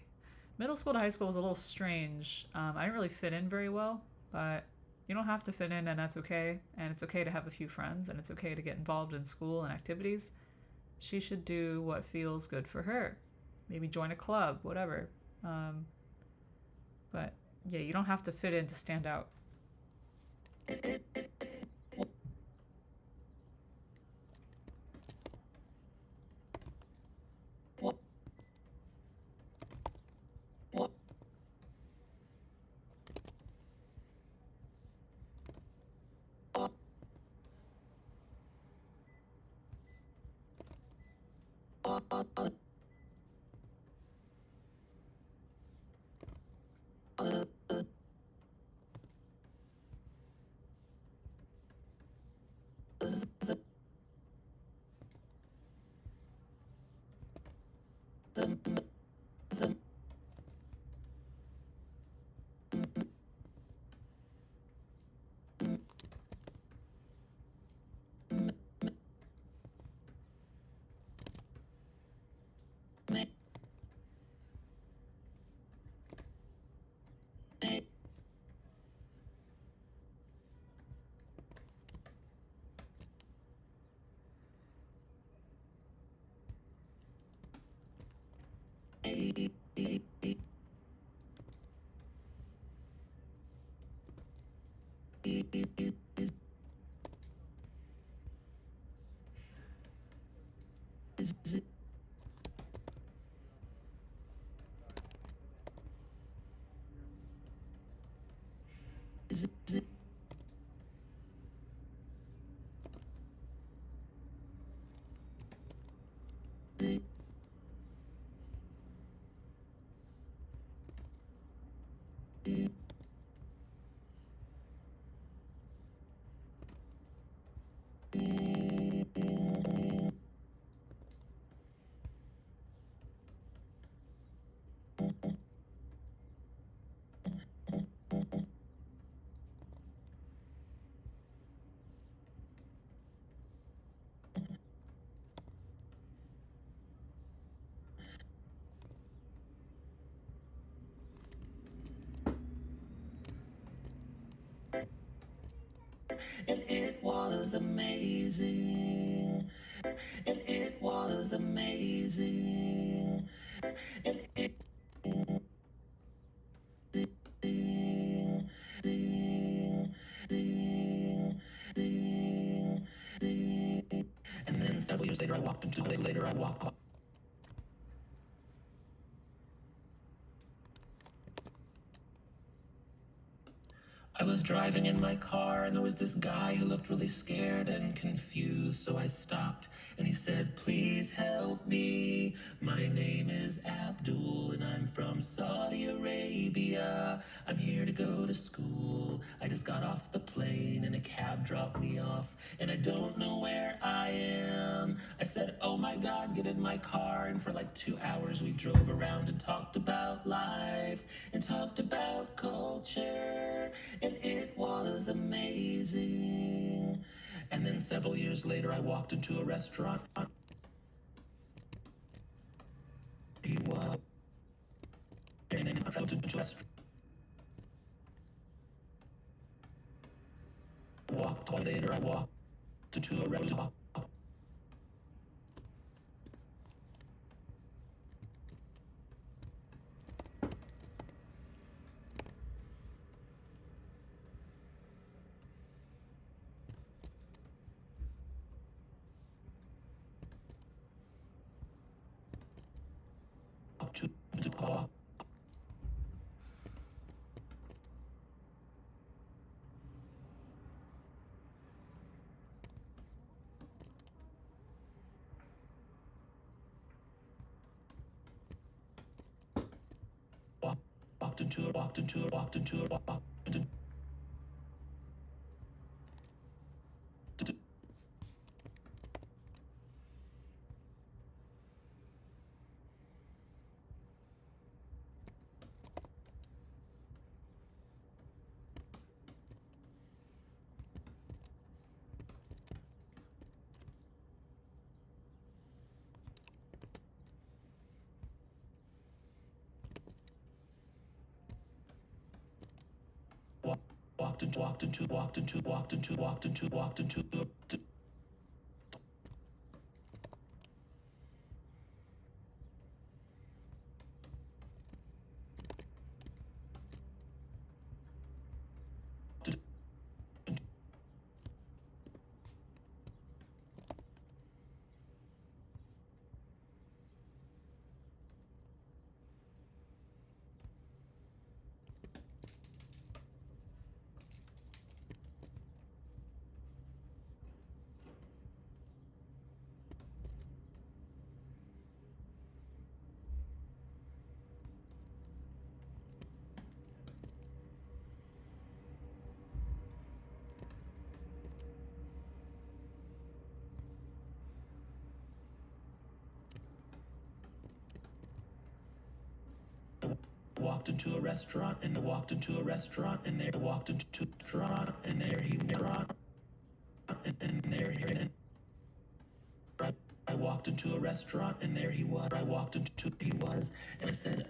Middle school to high school was a little strange. I didn't really fit in very well, but you don't have to fit in, and that's okay. And it's okay to have a few friends, and it's okay to get involved in school and activities. She should do what feels good for her. Maybe join a club, whatever. But yeah, you don't have to fit in to stand out. and it was amazing. And it was amazing. And it ding, ding, ding, ding, ding. And then several years later, I walked into later I walked. I was driving in my car and there was this guy who looked really scared and confused, so I stopped and he said, please help me. My name is Abdul and I'm from Saudi Arabia. I'm here to go to school. I just got off the plane and a cab dropped me off and I don't know where I am. I said, oh my God, get in my car. And for like 2 hours we drove around and talked about life and talked about culture. And it was amazing. And then several years later, I walked into a restaurant. He was. And then I walked into a restaurant. Later, I walked into a restaurant. Walked into a restaurant and I walked into a restaurant and there walked into a restaurant and there he was and there he and I walked into a restaurant and there he was. I walked into he was and I said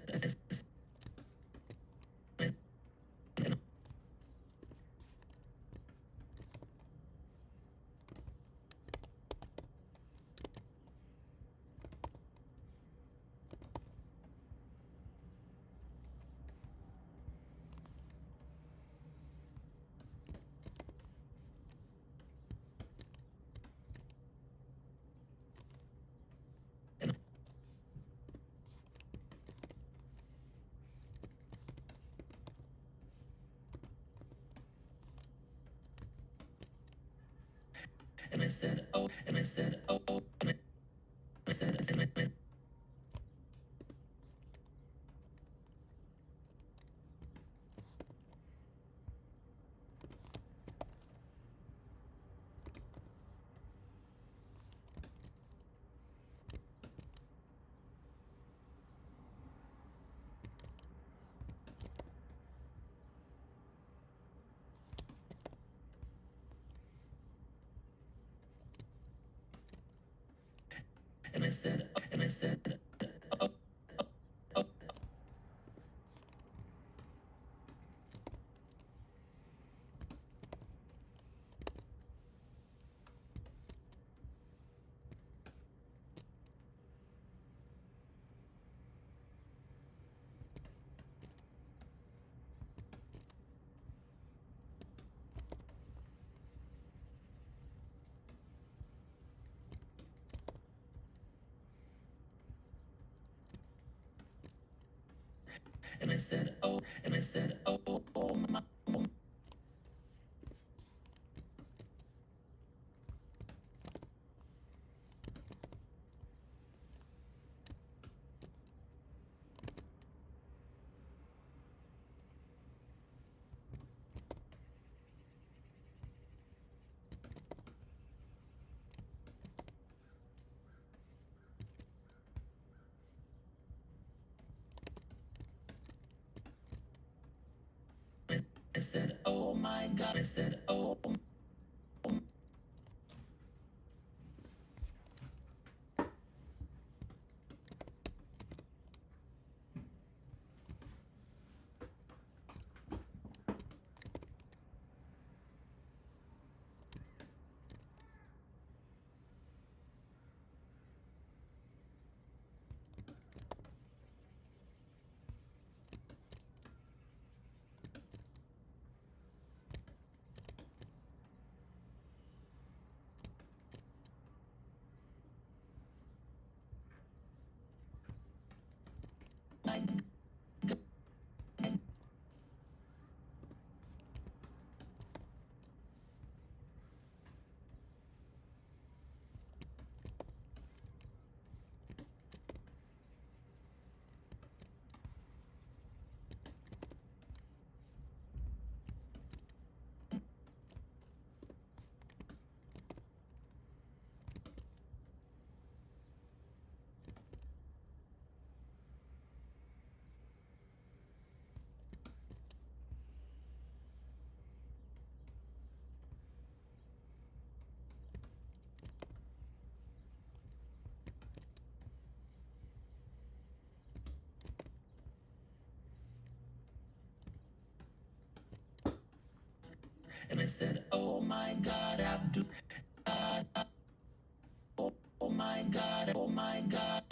and I said oh and I said oh and I said and I and I said and I said And I said, oh, oh my. I said, oh my God. I said, oh. My And I said, oh my God, Abdul. Oh my God, oh my God.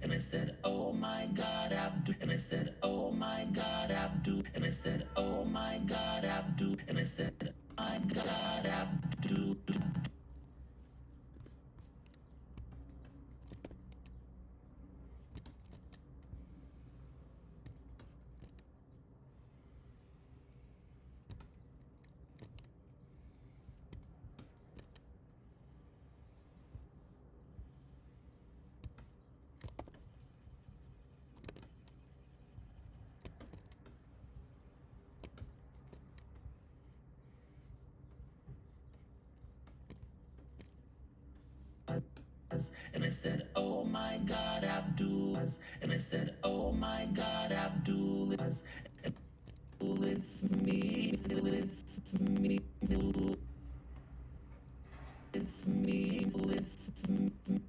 And I said, oh my God, Abdul. And I said, oh my God, Abdul. And I said, oh my God, Abdul. And I said, my God, Abdul. And I said, oh my God, Abdul. And I said, oh my God, Abdul. And it's me, it's me, it's me, it's me.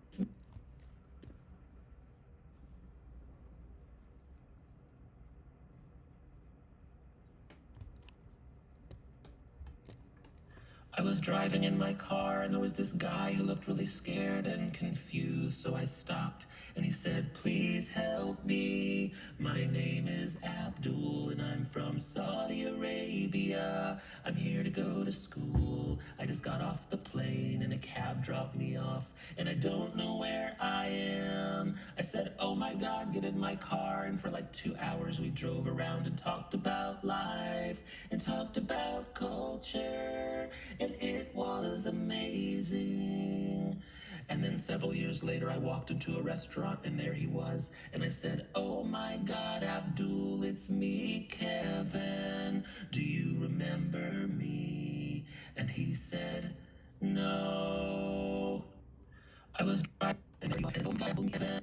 I was driving in my car and there was this guy who looked really scared and confused, so I stopped and he said, please help me. My name is Abdul and I'm from Saudi Arabia. I'm here to go to school. I just got off the plane and a cab dropped me off, and I don't know where I am. I said, oh my God, get in my car. And for like 2 hours we drove around and talked about life and talked about culture, and it was amazing. And then several years later, I walked into a restaurant and there he was. And I said, oh my God, Abdul, it's me, Kevin. Do you remember me? And he said, no. I was driving and I said, oh my God, Kevin.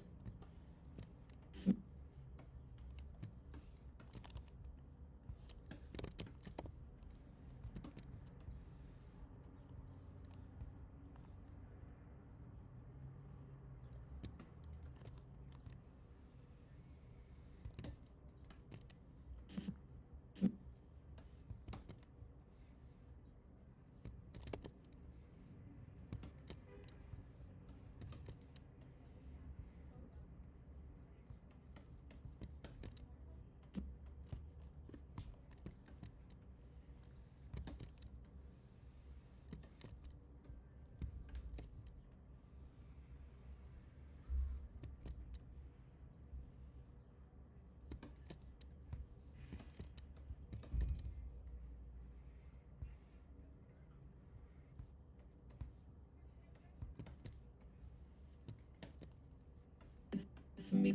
It's me.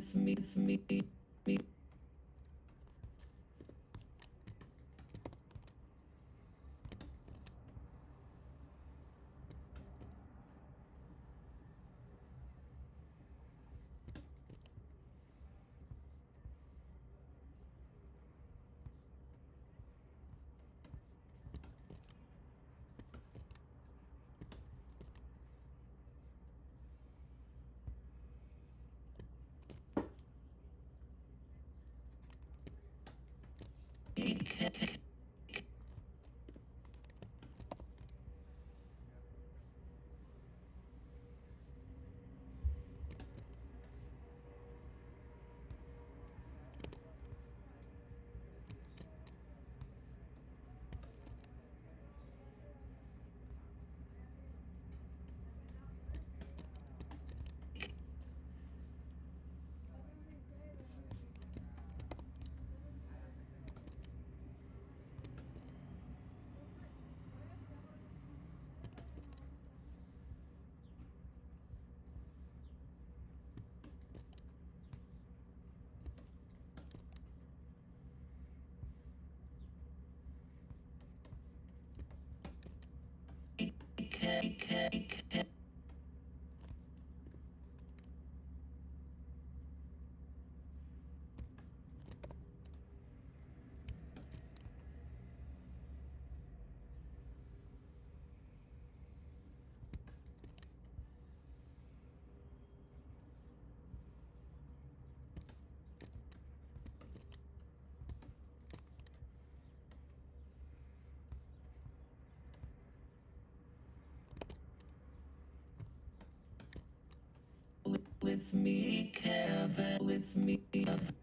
It's me, Kevin. It's me, Kevin.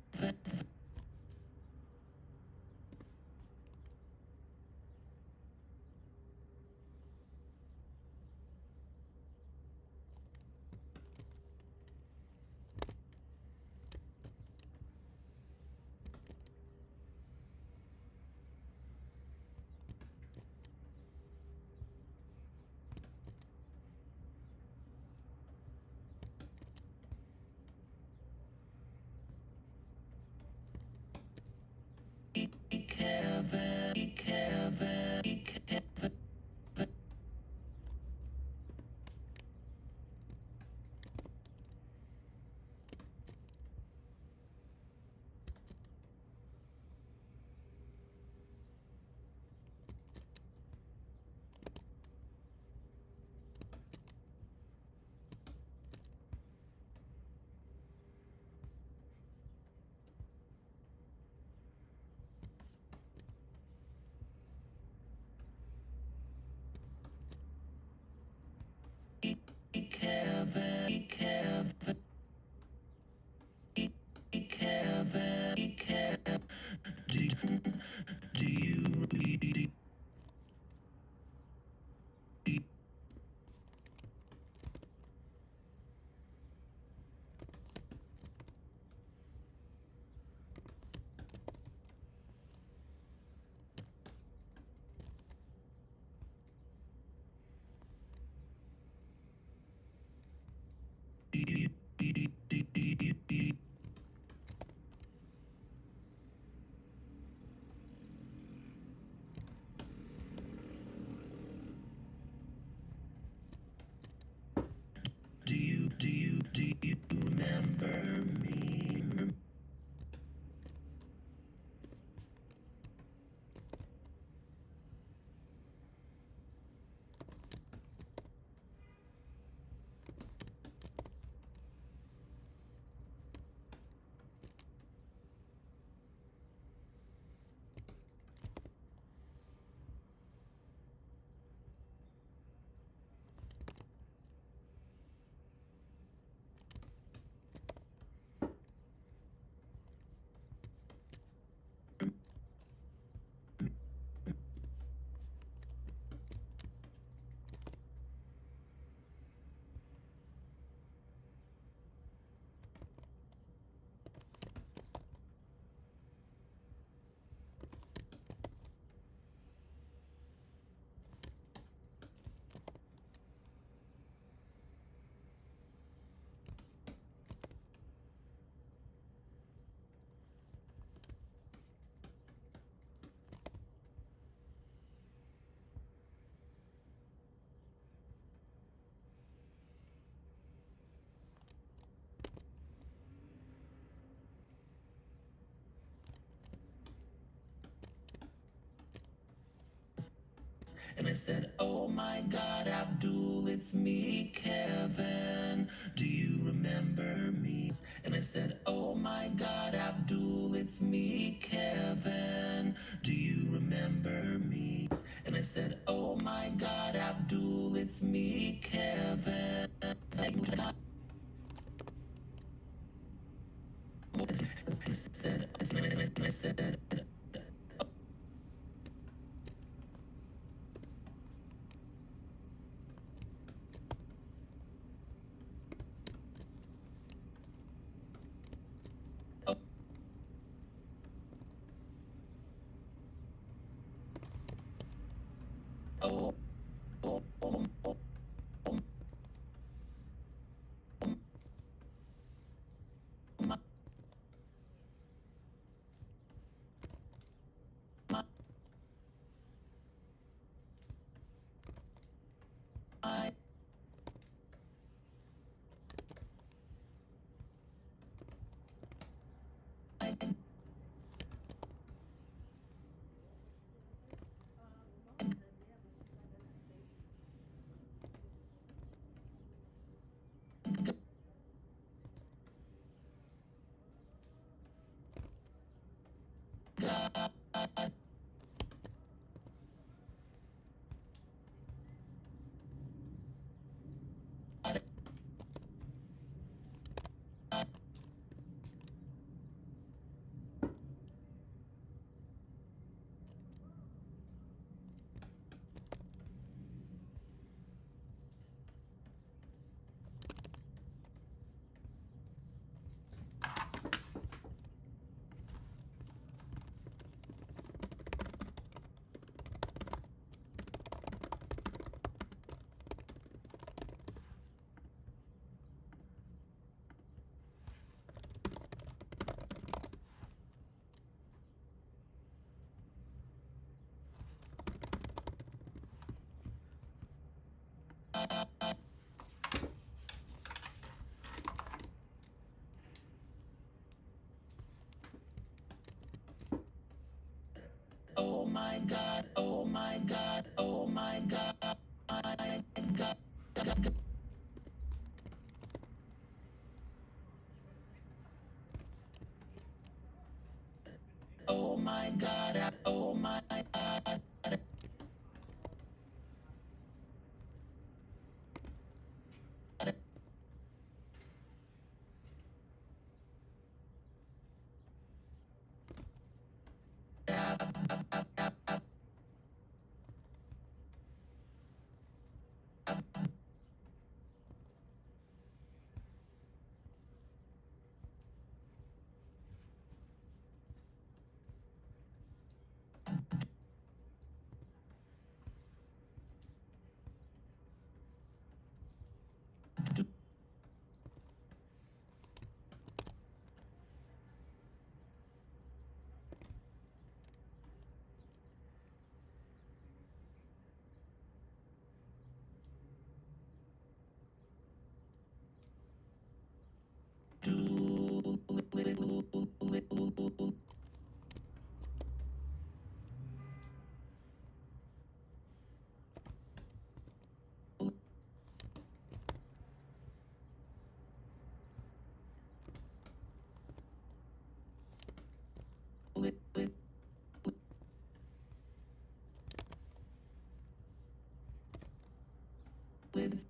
And I said, oh my God, Abdul, it's me, Kevin. Do you remember me? And I said, oh my God, Abdul, it's me, Kevin. Do you remember me? And I said, oh my God, Abdul, it's me, Kevin. And I said, oh, oh, oh, oh, my, my, my, oh my God, oh my God, oh my God, my God, oh my God, oh my God, it's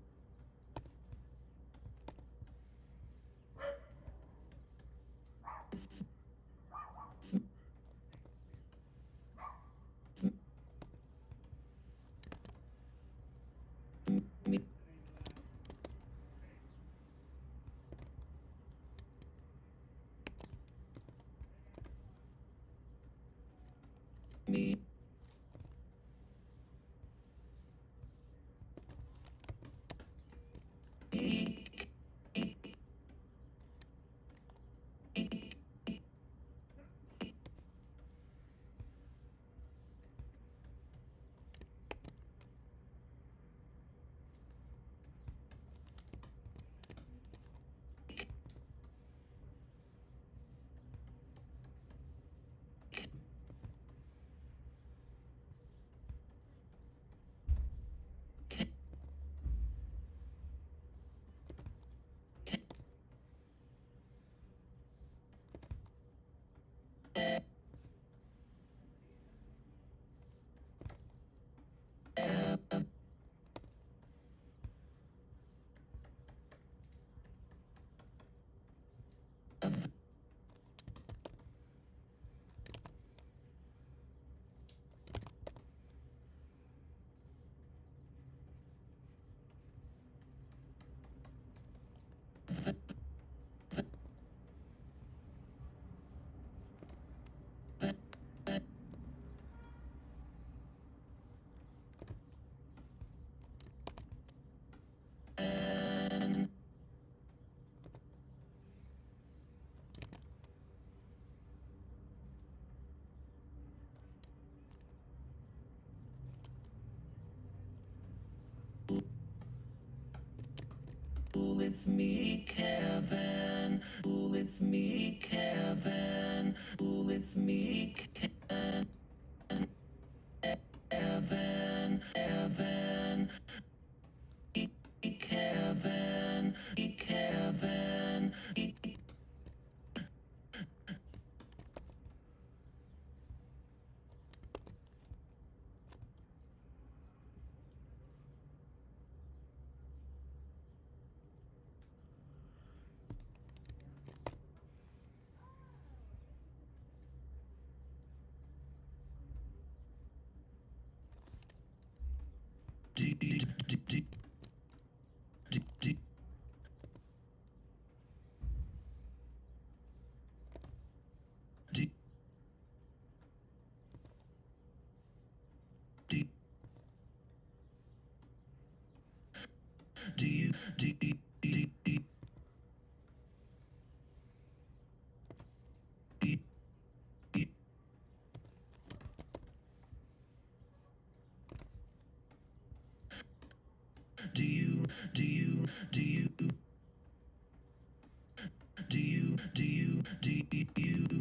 me, it's me, Kevin. Abdul, it's me, Kevin. Abdul, it's me, Kevin. Kevin, Kevin, Kevin, Kevin. Do you do you do you do you do you do you do you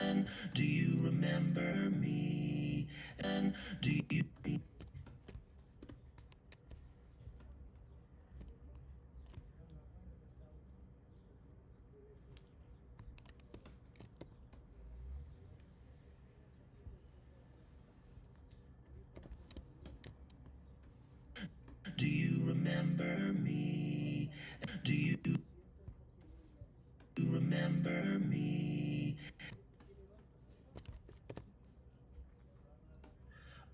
and do you remember me? And do you do you remember me? Do you remember me?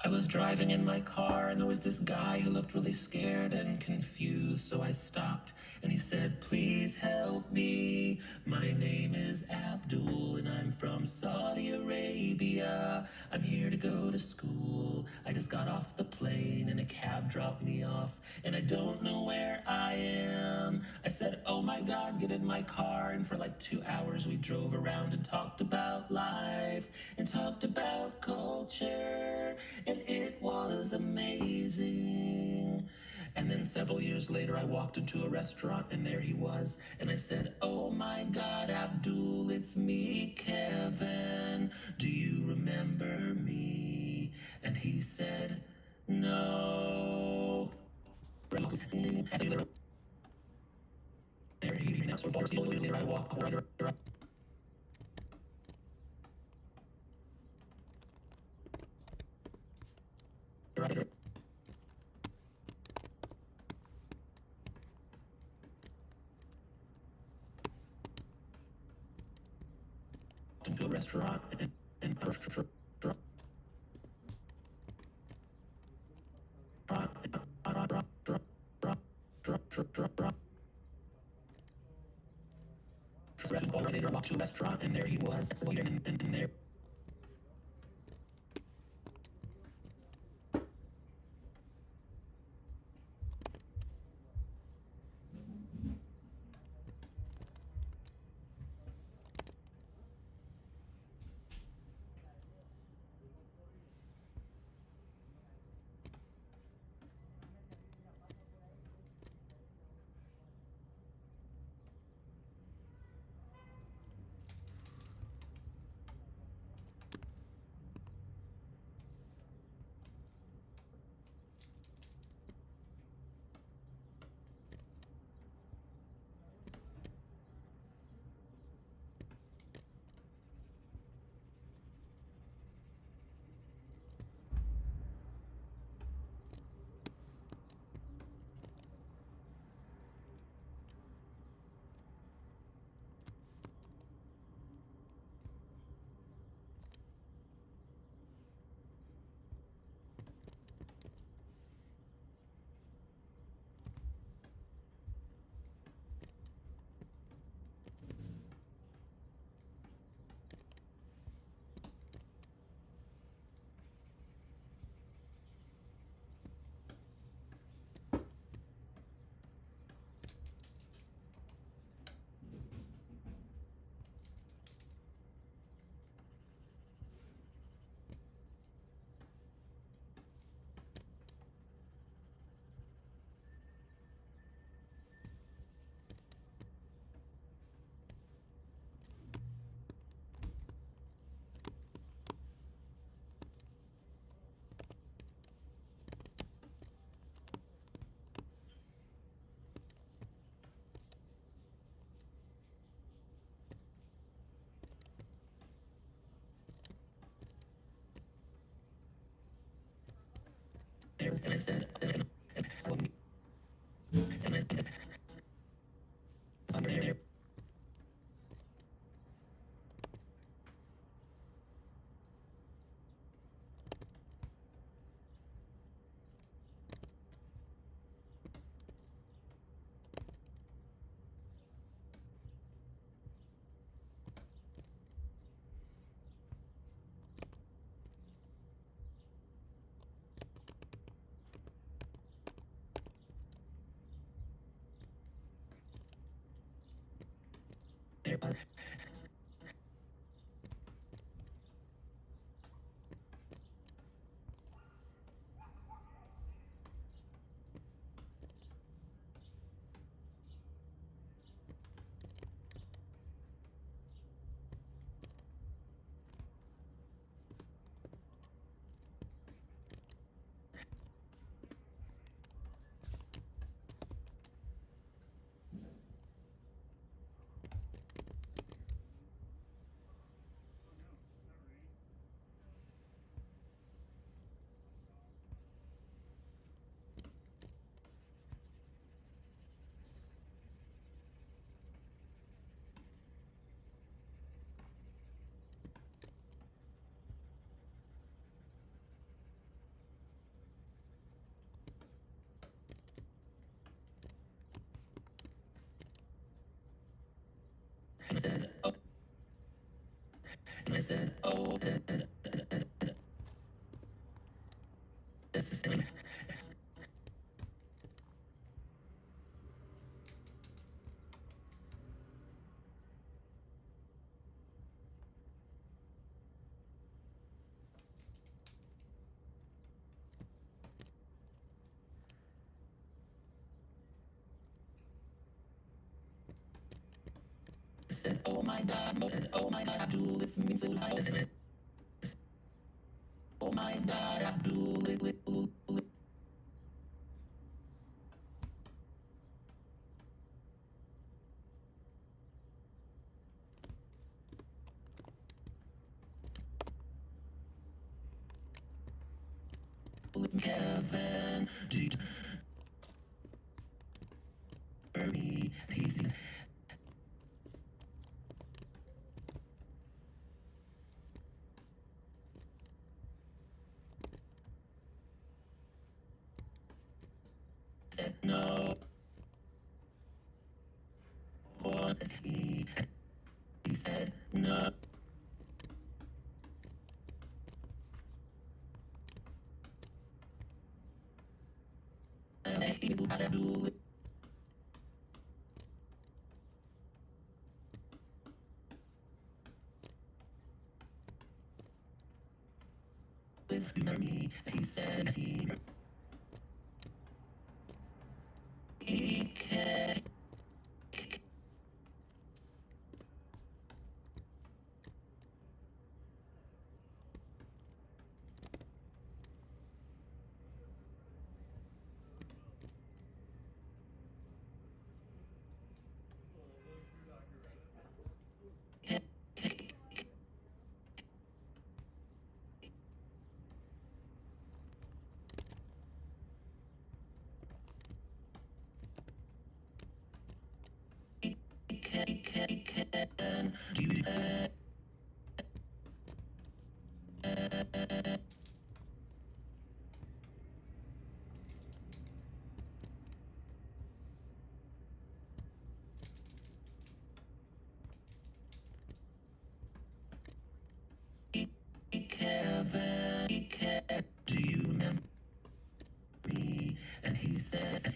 I was driving in my car and there was this guy who looked really scared and confused, so I stopped and he said, please help me. My name is Abdul and I'm from Saudi Arabia. I'm here to go to school. I just got off the plane and a cab dropped me off and I don't know where I am. I said, oh my God, get in my car. And for like 2 hours we drove around and talked about life and talked about culture, and it was amazing. And then several years later, I walked into a restaurant and there he was. And I said, oh my God, Abdul, it's me, Kevin. Do you remember me? And he said, no. There he now, so years later, I walked into a restaurant and later I walked to a restaurant and there he was, and there. and I said, and I said, I'm there. And I said, oh, and I said, oh, this is and I said, oh my God, Abdul, it's me so loud. And I said, oh my God, Abdul, it's Kevin, G, me, he's said, no, what is he? He said, no, he had Abdul, with me, he said, he can. Do you remember me? And he said,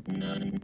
none.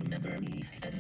Remember me. I said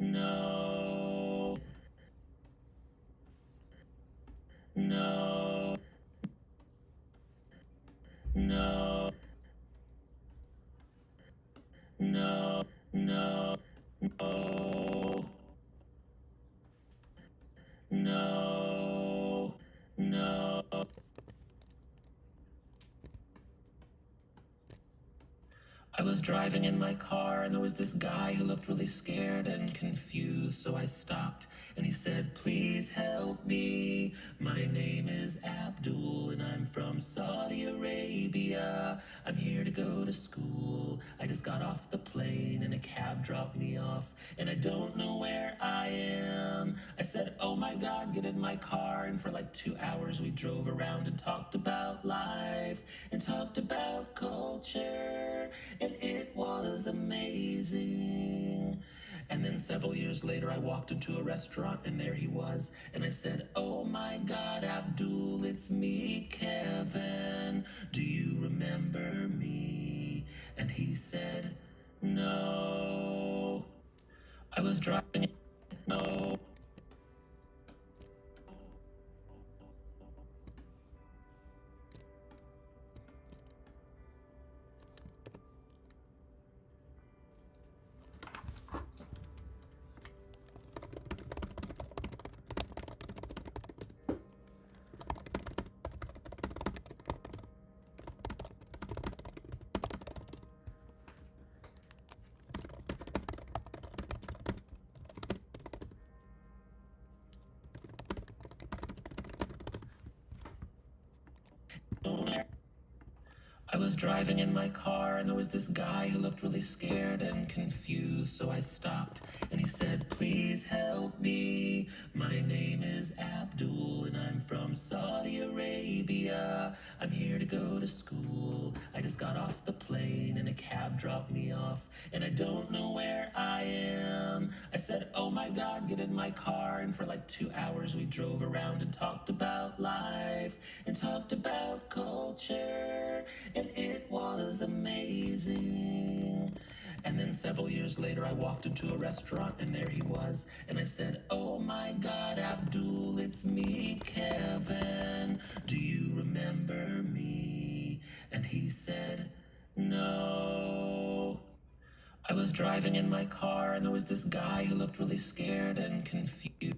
no, no, no, no, no, no, no, no. I was driving in my car and there was this guy who looked really scared and confused, so I stopped and he said, please help me. My name is Abdul and I'm from Saudi Arabia. I'm here to go to school. I just got off the plane and a cab dropped me off and I don't know where I am. I said, oh my God, get in my car. And for like 2 hours we drove around and talked about life and talked about culture, and it was amazing. And then several years later, I walked into a restaurant and there he was. And I said, oh my God, Abdul, it's me, Kevin. Do you remember me? And he said, no. I was driving. No. I was driving in my car and there was this guy who looked really scared and confused, so I stopped and he said, please help me. My name is Abdul and I'm from Saudi Arabia. I'm here to go to school. I just got off the plane and a cab dropped me off and I don't know where I am. I said, oh my God, get in my car. And for like 2 hours we drove around and talked about life and talked about culture, and it was amazing. And then several years later, I walked into a restaurant and there he was. And I said, oh my God, Abdul, it's me, Kevin. Do you remember me? And he said, no. I was driving in my car and there was this guy who looked really scared and confused.